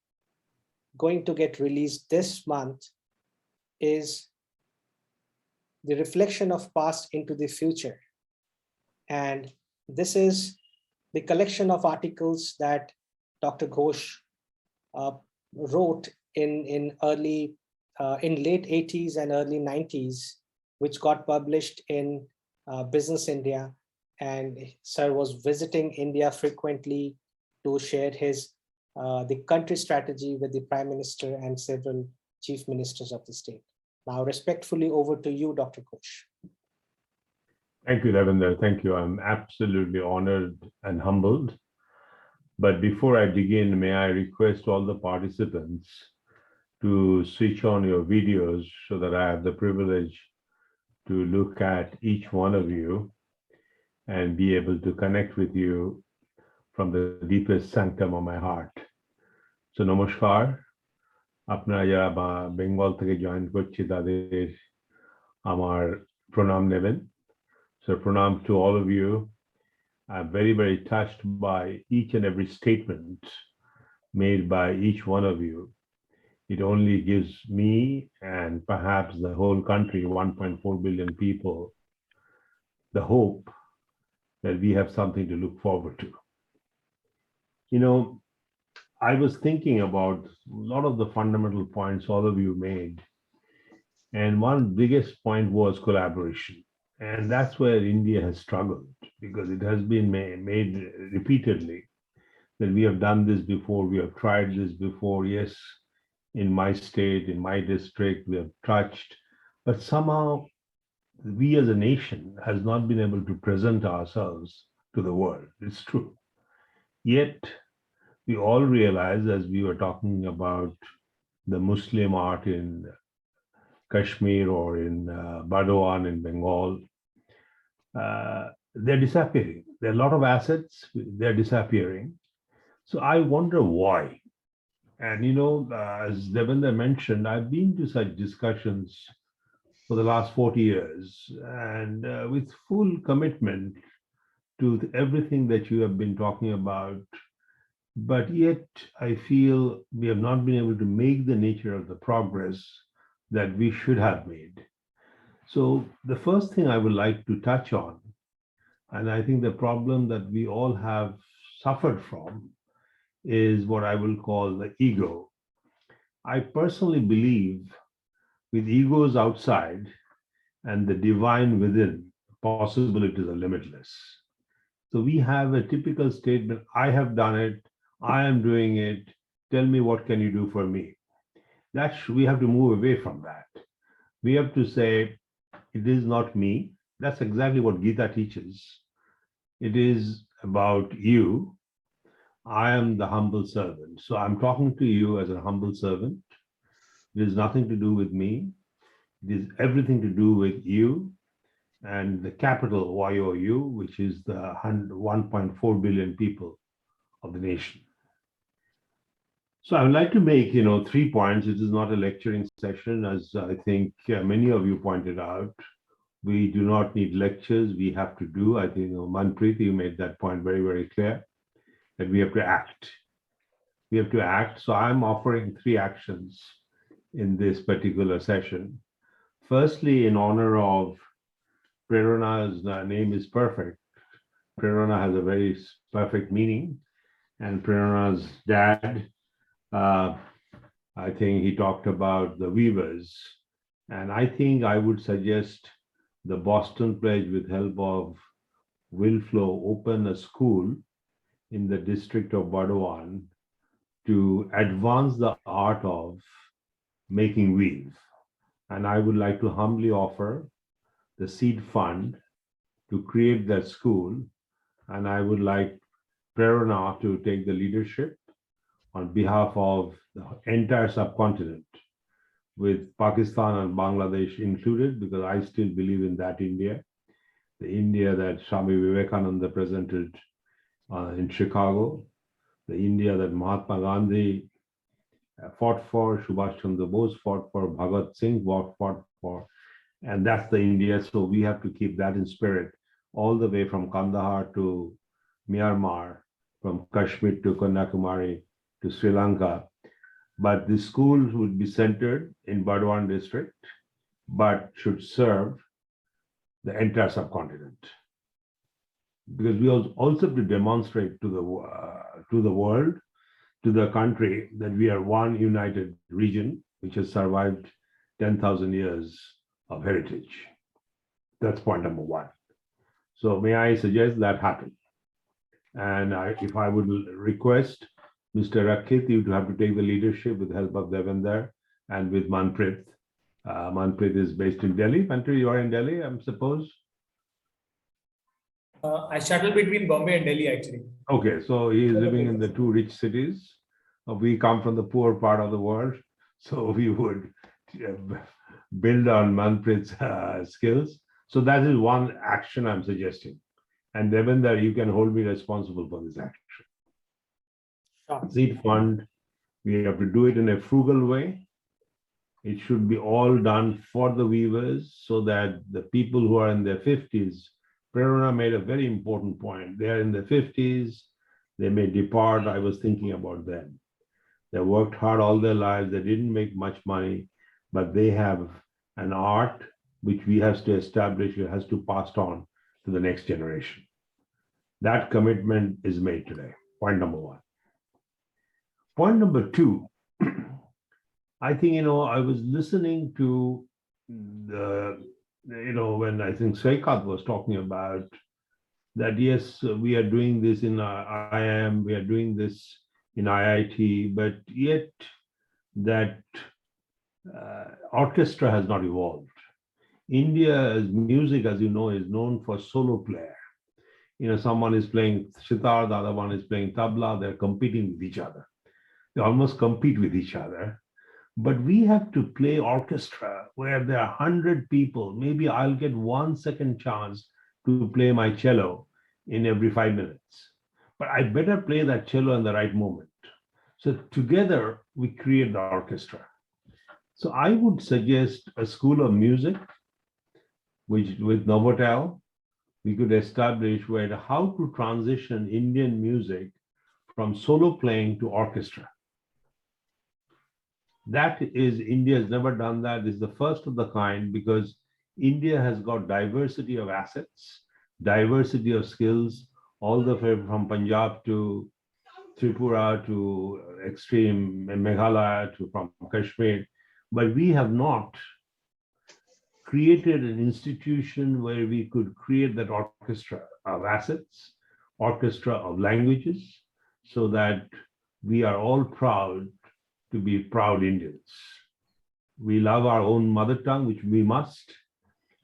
going to get released this month, is the reflection of past into the future. And this is the collection of articles that Dr. Ghosh wrote in late 80s and early 90s, which got published in Business India. And sir was visiting India frequently to share the country strategy with the Prime Minister and several chief ministers of the state. Now, respectfully, over to you, Dr. Ghosh. Thank you, Lavender. Thank you. I'm absolutely honored and humbled. But before I begin, may I request all the participants to switch on your videos so that I have the privilege to look at each one of you and be able to connect with you from the deepest sanctum of my heart. So namaskar. আপনারা যারা বেঙ্গল থেকে join করছি তাদের আমার প্রণাম নেবেন. So pranam to all of you. I'm very, very touched by each and every statement made by each one of you. It only gives me and perhaps the whole country, 1.4 billion people, the hope that we have something to look forward to. You know, I was thinking about a lot of the fundamental points all of you made. And one biggest point was collaboration. And that's where India has struggled, because it has been made repeatedly that we have done this before, we have tried this before. Yes, in my state, in my district, we have touched, but somehow we as a nation has not been able to present ourselves to the world. It's true. Yet, we all realize, as we were talking about the Muslim art in Kashmir or in Burdwan in Bengal, they're disappearing. There are a lot of assets, they're disappearing. So I wonder why. And you know, as Devendra mentioned, I've been to such discussions for the last 40 years and with full commitment to everything that you have been talking about. But yet I feel we have not been able to make the nature of the progress that we should have made. So the first thing I would like to touch on, and I think the problem that we all have suffered from, is what I will call the ego. I personally believe with egos outside and the divine within, possibilities are limitless. So we have a typical statement, I have done it, I am doing it, tell me what can you do for me. We have to move away from that. We have to say, it is not me. That's exactly what Gita teaches. It is about you. I am the humble servant. So I'm talking to you as a humble servant. It is nothing to do with me. It is everything to do with you and the capital YOU, which is the 1.4 billion people of the nation. So I would like to make, 3 points. It is not a lecturing session, as I think many of you pointed out. We do not need lectures. We have to do. I think Manpreet, you made that point very, very clear, that we have to act. We have to act. So I'm offering 3 actions in this particular session. Firstly, in honor of Prerana's name is perfect. Prerana has a very perfect meaning. And Prerana's dad, I think he talked about the weavers. And I think I would suggest the Boston Pledge, with help of WLFLO, open a school in the district of Burdwan to advance the art of making weave. And I would like to humbly offer the seed fund to create that school. And I would like Prerana to take the leadership on behalf of the entire subcontinent, with Pakistan and Bangladesh included, because I still believe in that India, the India that Swami Vivekananda presented in Chicago, the India that Mahatma Gandhi fought for, Subhash Chandra Bose fought for, Bhagat Singh fought for, and that's the India. So we have to keep that in spirit all the way from Kandahar to Myanmar, from Kashmir to Kanyakumari, to Sri Lanka, but the schools would be centered in Burdwan district, but should serve the entire subcontinent. Because we also have to demonstrate to the world, to the country, that we are one united region which has survived 10,000 years of heritage. That's point number one. So may I suggest that happen? And if I would request Mr. Rakit, you to have to take the leadership with the help of Devender and with Manpreet. Manpreet is based in Delhi. Manpreet, you are in Delhi, I suppose? I shuttle between Bombay and Delhi, actually. Okay, so he is living in the two rich cities. We come from the poor part of the world, so we would build on Manpreet's skills. So that is one action I'm suggesting. And Devender, you can hold me responsible for this action. Seed fund, we have to do it in a frugal way. It should be all done for the weavers so that the people who are in their 50s, Prerana made a very important point. They are in their 50s, they may depart. I was thinking about them. They worked hard all their lives. They didn't make much money, but they have an art which we have to establish, it has to pass on to the next generation. That commitment is made today. Point number one. Point number two, I think, I was listening to when I think Saikat was talking about that, yes, we are doing this in IIM, we are doing this in IIT, but yet that orchestra has not evolved. India's music, as you know, is known for solo player. Someone is playing sitar, the other one is playing tabla, they're competing with each other. They almost compete with each other. But we have to play orchestra where there are 100 people. Maybe I'll get 1 second chance to play my cello in every 5 minutes. But I better play that cello in the right moment. So together we create the orchestra. So I would suggest a school of music, which with Novotel, we could establish where how to transition Indian music from solo playing to orchestra. That is, India has never done that. This is the first of the kind because India has got diversity of assets, diversity of skills, all the way from Punjab to Tripura to extreme Meghalaya to from Kashmir. But we have not created an institution where we could create that orchestra of assets, orchestra of languages, so that we are all proud to be proud Indians. We love our own mother tongue, which we must.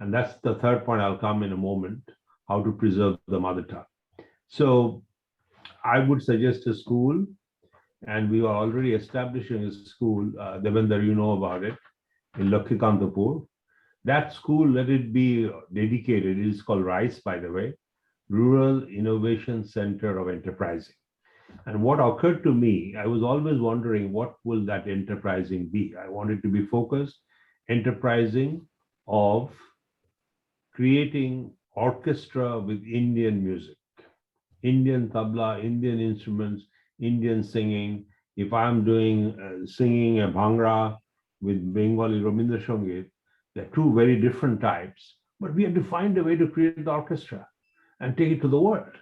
And that's the third point. I'll come in a moment, how to preserve the mother tongue. So I would suggest a school, and we are already establishing a school, Devender, you know about it, in Lakhikantapur. That school, let it be dedicated, it is called RICE, by the way, Rural Innovation Center of Enterprising. And what occurred to me, I was always wondering, what will that enterprising be? I wanted to be focused, enterprising of creating orchestra with Indian music, Indian tabla, Indian instruments, Indian singing. If I'm doing singing a Bhangra with Bengali Rabindra Sangeet, they're two very different types, but we have to find a way to create the orchestra and take it to the world.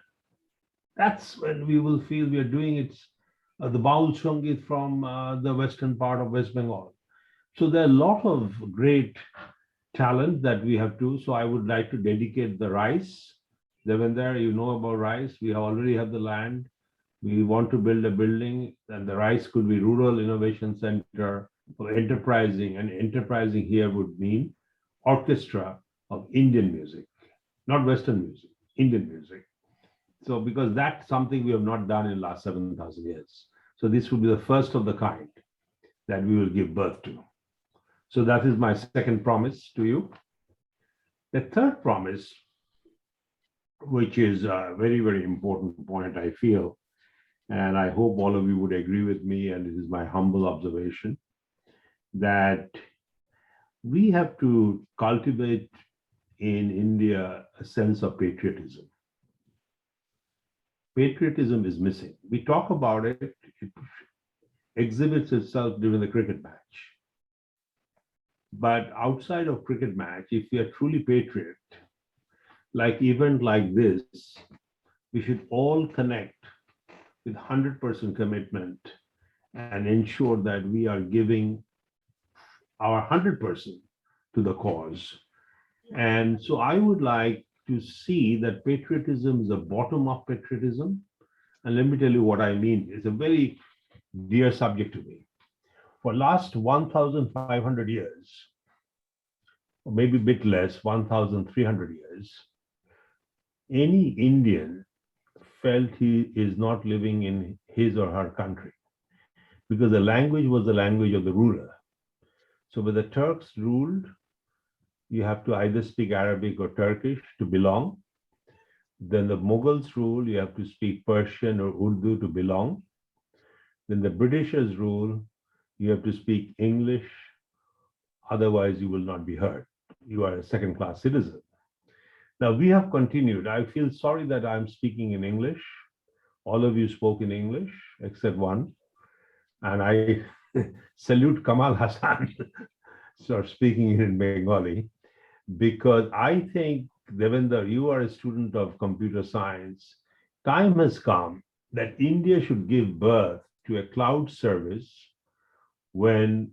That's when we will feel we are doing it, the Baul Sangeet from the western part of West Bengal. So there are a lot of great talent that we have to, so I would like to dedicate the RICE. Devender, you know about RICE, we already have the land. We want to build a building, and the RICE could be Rural Innovation Center for Enterprising, and enterprising here would mean orchestra of Indian music, not Western music, Indian music. So because that's something we have not done in the last 7,000 years. So this will be the first of the kind that we will give birth to. So that is my second promise to you. The third promise, which is a very, very important point, I feel, and I hope all of you would agree with me, and it is my humble observation, that we have to cultivate in India a sense of patriotism. Patriotism is missing. We talk about it. exhibits itself during the cricket match. But outside of cricket match, if we are truly patriot, like event like this, we should all connect with 100% commitment and ensure that we are giving our 100% to the cause. And so I would like to see that patriotism is a bottom-up patriotism. And let me tell you what I mean. It's a very dear subject to me. For last 1,500 years, or maybe a bit less, 1,300 years, any Indian felt he is not living in his or her country because the language was the language of the ruler. So when the Turks ruled, you have to either speak Arabic or Turkish to belong. Then the Mughals rule, you have to speak Persian or Urdu to belong. Then the Britishers rule, you have to speak English, otherwise you will not be heard. You are a second-class citizen. Now we have continued. I feel sorry that I'm speaking in English. All of you spoke in English, except one. And I salute Kamal Hassan for speaking in Bengali, because I think, Devender, you are a student of computer science. Time has come that India should give birth to a cloud service. When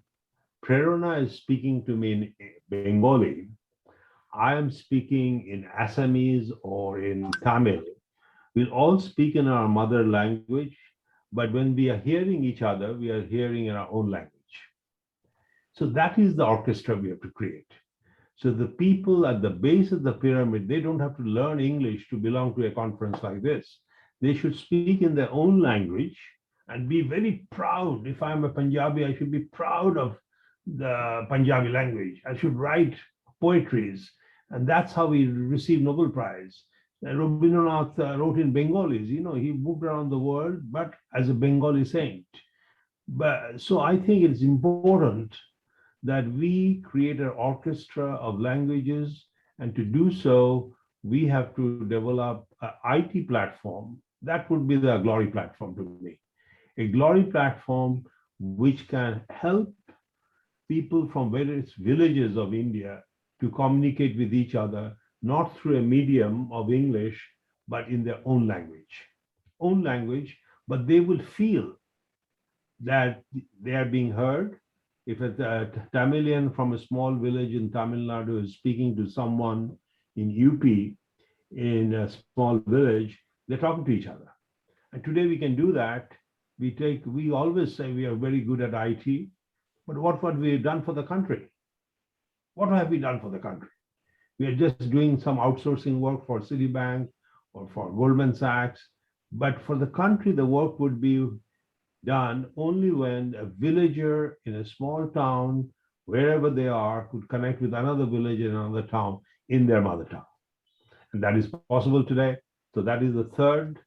Prerana is speaking to me in Bengali, I am speaking in Assamese or in Tamil. We'll all speak in our mother language, but when we are hearing each other, we are hearing in our own language. So that is the orchestra we have to create. So the people at the base of the pyramid, they don't have to learn English to belong to a conference like this. They should speak in their own language and be very proud. If I'm a Punjabi, I should be proud of the Punjabi language. I should write poetries. And that's how we receive Nobel Prize. Rabindranath wrote in Bengalis, you know, he moved around the world, but as a Bengali saint. But so I think it's important that we create an orchestra of languages, and to do so, we have to develop an IT platform. That would be the Glory platform to me. A Glory platform which can help people from various villages of India to communicate with each other, not through a medium of English, but in their own language, but they will feel that they are being heard. If a Tamilian from a small village in Tamil Nadu is speaking to someone in UP in a small village, they're talking to each other. And today we can do that. We always say we are very good at IT, but what have we done for the country? What have we done for the country? We are just doing some outsourcing work for Citibank or for Goldman Sachs, but for the country, the work would be done only when a villager in a small town, wherever they are, could connect with another villager in another town in their mother tongue. And that is possible today. So that is the third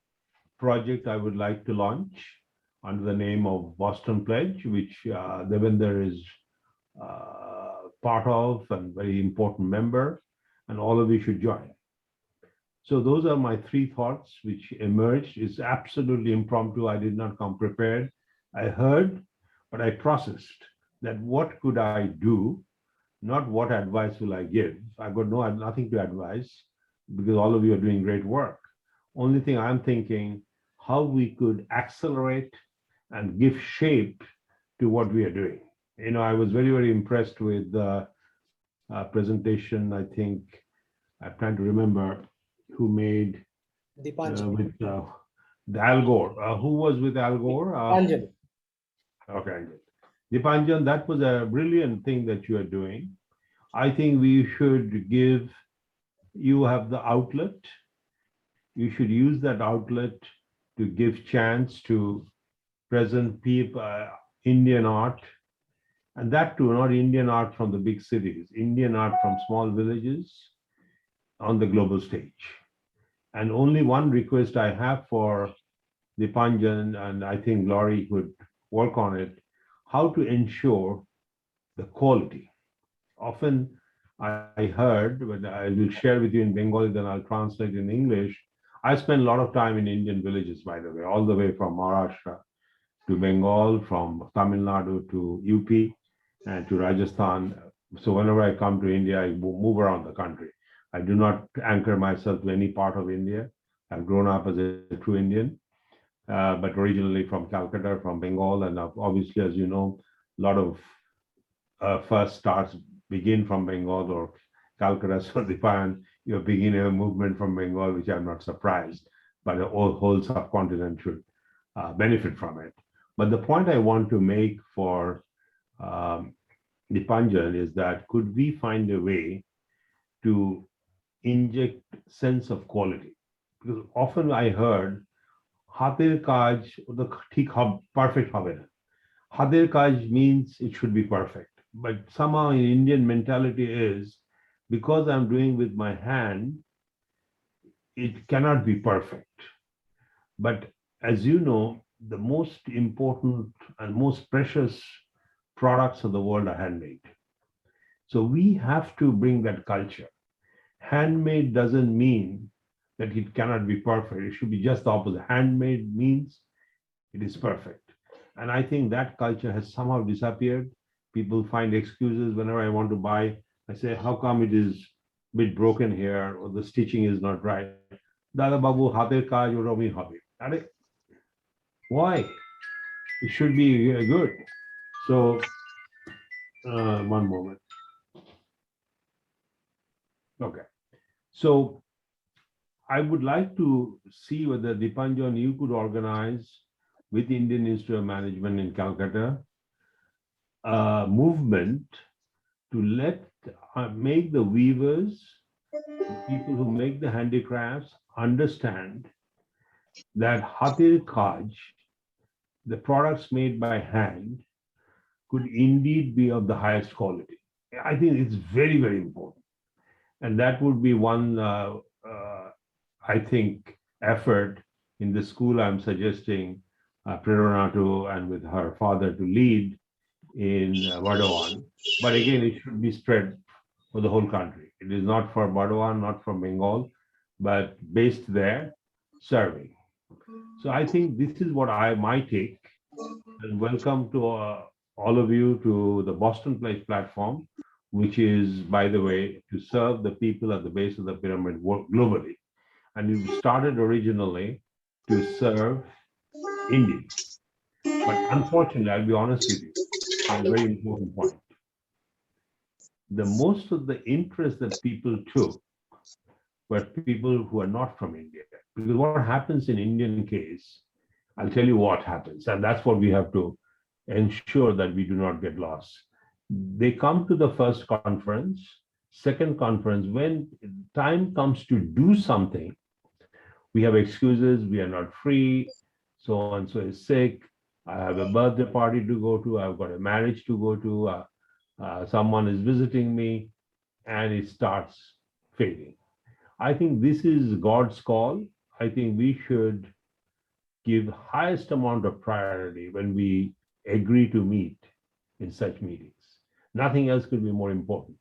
project I would like to launch under the name of Boston Pledge, which Devender is part of and very important member, and all of you should join. So those are my three thoughts which emerged. It's absolutely impromptu. I did not come prepared. I heard, but I processed that what could I do, not what advice will I give. I got nothing to advise because all of you are doing great work. Only thing I'm thinking, how we could accelerate and give shape to what we are doing. You know, I was very, very impressed with the presentation. I think I'm trying to remember who made with the Al Gore. Who was with Al Gore? Anjali. Okay, Dipanjan, that was a brilliant thing that you are doing. I think we should give, you have the outlet. You should use that outlet to give chance to present people, Indian art, and that too, not Indian art from the big cities, Indian art from small villages on the global stage. And only one request I have for Dipanjan, and I think Glory could work on it, how to ensure the quality. Often I heard, but I will share with you in Bengali, then I'll translate in English. I spend a lot of time in Indian villages, by the way, all the way from Maharashtra. to Bengal, from Tamil Nadu to UP and to Rajasthan. So whenever I come to India, I move around the country. I do not anchor myself to any part of India. I've grown up as a true Indian, but originally from Calcutta, from Bengal, and obviously, as you know, a lot of first starts begin from Bengal or Calcutta. So Dipan, you're beginning a movement from Bengal, which I'm not surprised, but the whole subcontinent should benefit from it. But the point I want to make for Dipanjan is that could we find a way to inject sense of quality? Because often I heard হাতের কাজ the ঠিক perfect হবে না. হাতের কাজ means it should be perfect. But somehow in Indian mentality is because I'm doing with my hand, it cannot be perfect. But as you know, the most important and most precious products of the world are handmade. So we have to bring that culture. Handmade doesn't mean that it cannot be perfect. It should be just the opposite. Handmade means it is perfect. And I think that culture has somehow disappeared. People find excuses whenever I want to buy. I say, how come it is a bit broken here or the stitching is not right? Dada babu hater kaj oromi hobe. Why? It should be good. So one moment. Okay. So I would like to see whether Dipanjan, you could organize with Indian Institute of Management in Calcutta a movement to make the weavers, the people who make the handicrafts, understand that hatir kaj, the products made by hand, could indeed be of the highest quality. I think it's very, very important. And that would be one, I think, effort in the school I'm suggesting Prerana to and with her father to lead in Bardhaman. But again, it should be spread for the whole country. It is not for Bardhaman, not for Bengal, but based there, serving. So I think this is what I might take. And welcome to all of you to the Boston Place platform, which is, by the way, to serve the people at the base of the pyramid globally. And it started originally to serve India. But unfortunately, I'll be honest with you, a very important point. The most of the interest that people took were people who are not from India. Because what happens in Indian case, I'll tell you what happens. And that's what we have to ensure that we do not get lost. They come to the first conference, second conference, when time comes to do something, we have excuses, we are not free, so and so is sick, I have a birthday party to go to, I've got a marriage to go to, someone is visiting me, and it starts fading. I think this is God's call. I think we should give highest amount of priority when we agree to meet in such meetings. Nothing else could be more important.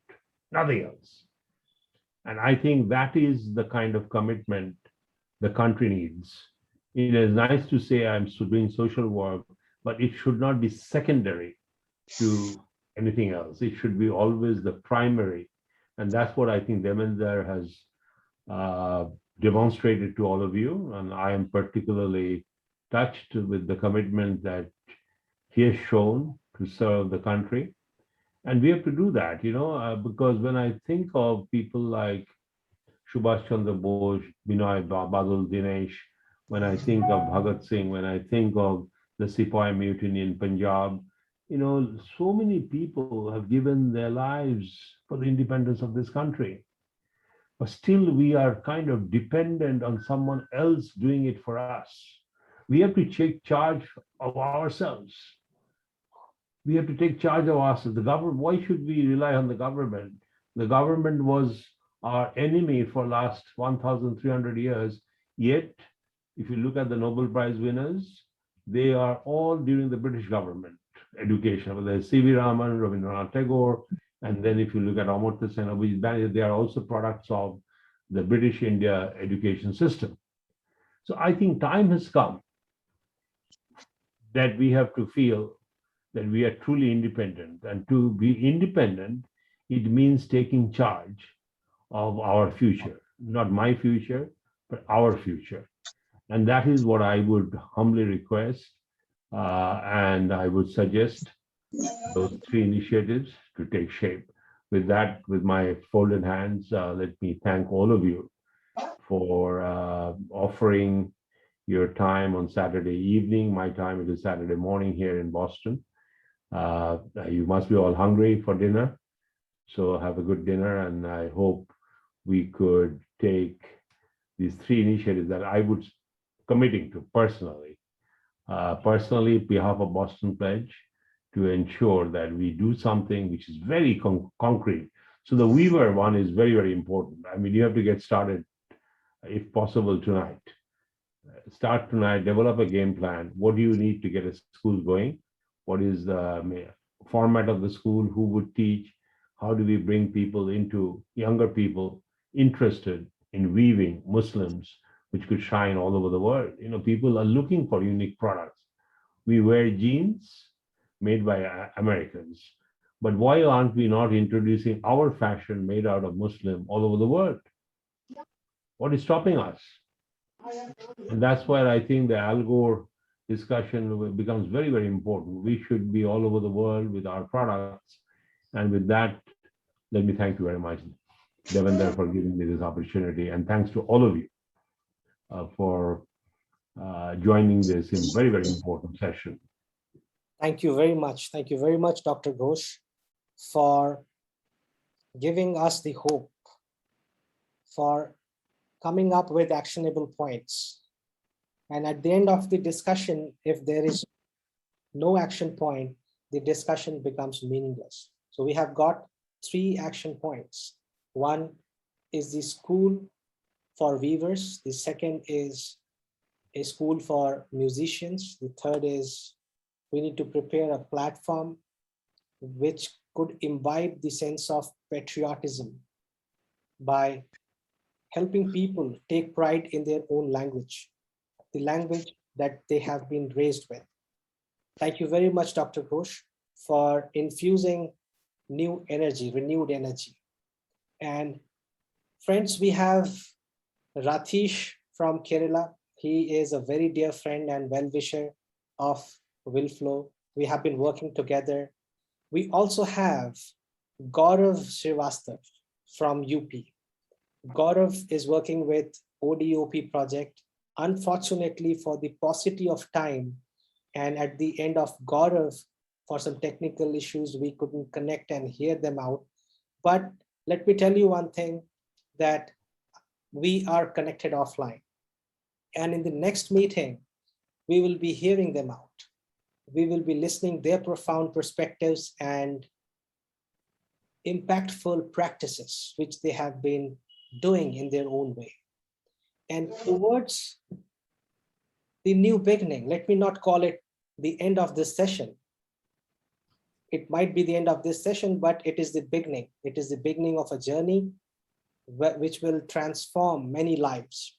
Nothing else. And I think that is the kind of commitment the country needs. It is nice to say I'm doing social work, but it should not be secondary to anything else. It should be always the primary. And that's what I think Devender has demonstrated to all of you. And I am particularly touched with the commitment that he has shown to serve the country. And we have to do that, because when I think of people like Subhash Chandra Bose, Binoy Badal Dinesh, when I think of Bhagat Singh, when I think of the Sepoy Mutiny in Punjab, so many people have given their lives for the independence of this country. But still we are kind of dependent on someone else doing it for us. We have to take charge of ourselves. We have to take charge of ourselves. The government, why should we rely on the government? The government was our enemy for last 1,300 years. Yet, if you look at the Nobel Prize winners, they are all during the British government education, whether it's C.V. Raman, Rabindranath Tagore, and then if you look at Amartya Sen, Abhijit Banerjee, they are also products of the British India education system. So I think time has come that we have to feel that we are truly independent. And to be independent, it means taking charge of our future, not my future, but our future. And that is what I would humbly request. And I would suggest those three initiatives to take shape. With that, with my folded hands, let me thank all of you for offering your time on Saturday evening. My time, it is Saturday morning here in Boston. You must be all hungry for dinner. So have a good dinner, and I hope we could take these three initiatives that I would committing to personally, behalf of Boston Pledge, to ensure that we do something which is very concrete. So the Weaver one is very, very important. I mean, you have to get started, if possible, tonight. Start tonight, develop a game plan. What do you need to get a school going? What is the format of the school? Who would teach? How do we bring people into, younger people interested in weaving, Muslims, which could shine all over the world? You know, people are looking for unique products. We wear jeans made by Americans, but why aren't we not introducing our fashion made out of Muslim all over the world? What is stopping us? And that's where I think the Al Gore discussion becomes very, very important. We should be all over the world with our products. And with that, let me thank you very much, Devender, for giving me this opportunity. And thanks to all of you for joining this in very, very important session. Thank you very much. Thank you very much, Dr. Ghosh, for giving us the hope, for coming up with actionable points. And at the end of the discussion, if there is no action point, the discussion becomes meaningless. So we have got 3 action points. One is the school for weavers. The second is a school for musicians. The third is we need to prepare a platform which could imbibe the sense of patriotism by helping people take pride in their own language, the language that they have been raised with. Thank you very much, Dr. Ghosh, for infusing new energy, renewed energy. And friends, we have Rathish from Kerala. He is a very dear friend and well-wisher of WLFLO. We have been working together. We also have Gaurav Srivastav from UP. Gaurav is working with ODOP project. Unfortunately, for the paucity of time, and at the end of Gaurav, for some technical issues, we couldn't connect and hear them out. But let me tell you one thing, that we are connected offline. And in the next meeting, we will be hearing them out. We will be listening their profound perspectives and impactful practices, which they have been doing in their own way. And towards the new beginning, let me not call it the end of this session. It might be the end of this session, but it is the beginning. It is the beginning of a journey which will transform many lives.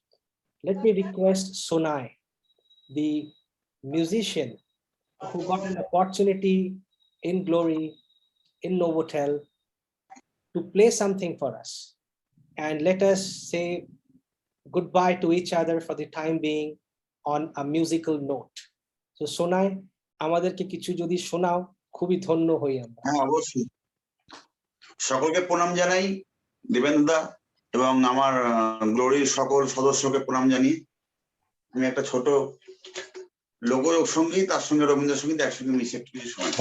Let me request Sonai, the musician who got an opportunity in Glory, in Novotel, to play something for us. And let us say goodbye to each other for the time being on a musical note. So Sonai, আমাদেরকে কিছু যদি শোনাও, খুবই ধন্য হই আমরা। হ্যাঁ, অবশ্যই। সকলকে প্রণাম জানাই, দেবেন্দ্রদা এবং আমার গ্লোরির সকল সদস্যকে প্রণাম জানিয়ে আমি একটা ছোট লোকসঙ্গীত তার সঙ্গে রবীন্দ্রসঙ্গীত একসঙ্গে মিশে কিছু শোনাই।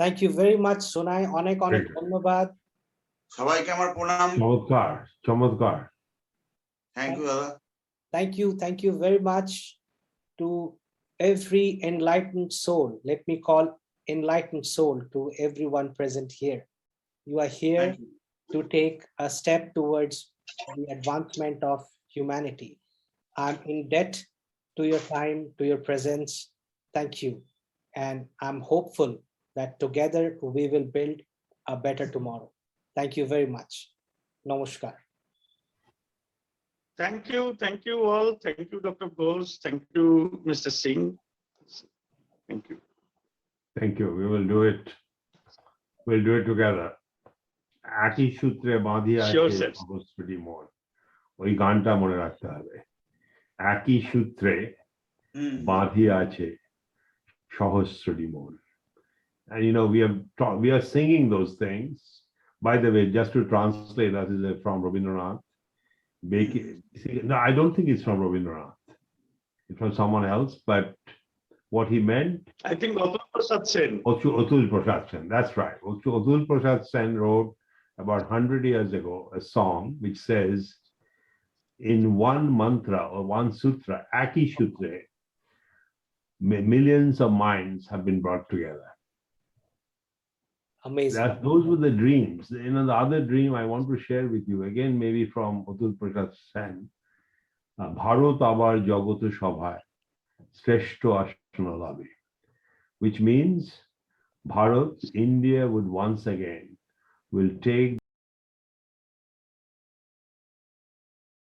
Thank you very much, Sunay. অনেক অনেক ধন্যবাদ। সবাইকে আমার প্রণাম। চমৎকার, চমৎকার। Thank you, দাদা। Thank you very much to every enlightened soul. Let me call enlightened soul to everyone present here. You are here to take a step towards the advancement of humanity. I'm in debt to your time, to your presence. Thank you. And I'm hopeful that together we will build a better tomorrow. Thank you very much. Namaskar. Thank you all. Thank you, Dr. Bose. Thank you, Mr. Singh. Thank you. Thank you. We will do it. We'll do it together. একই সূত্রে বাঁধিয়া আছে সহস্রটি মন, ওই গানটা মনে রাখতে হবে। একই সূত্রে বাঁধিয়া আছে সহস্রটি মন। And you know, we are singing those things. By the way, just to translate, that is from Rabindranath. No, I don't think it's from Rabindranath. It's from someone else, but what he meant, I think Atul Prasad Sen. Atul Prasad Sen, that's right. Atul Prasad Sen wrote about 100 years ago a song which says, in one mantra or one sutra, Aki Sutre, millions of minds have been brought together. Amazing. Those were the dreams. You know, the other dream I want to share with you, again, maybe from Atul Prasad Sen, Bharat abar jagoto shobhay shreshto ashna labe, which means Bharat, India would once again will take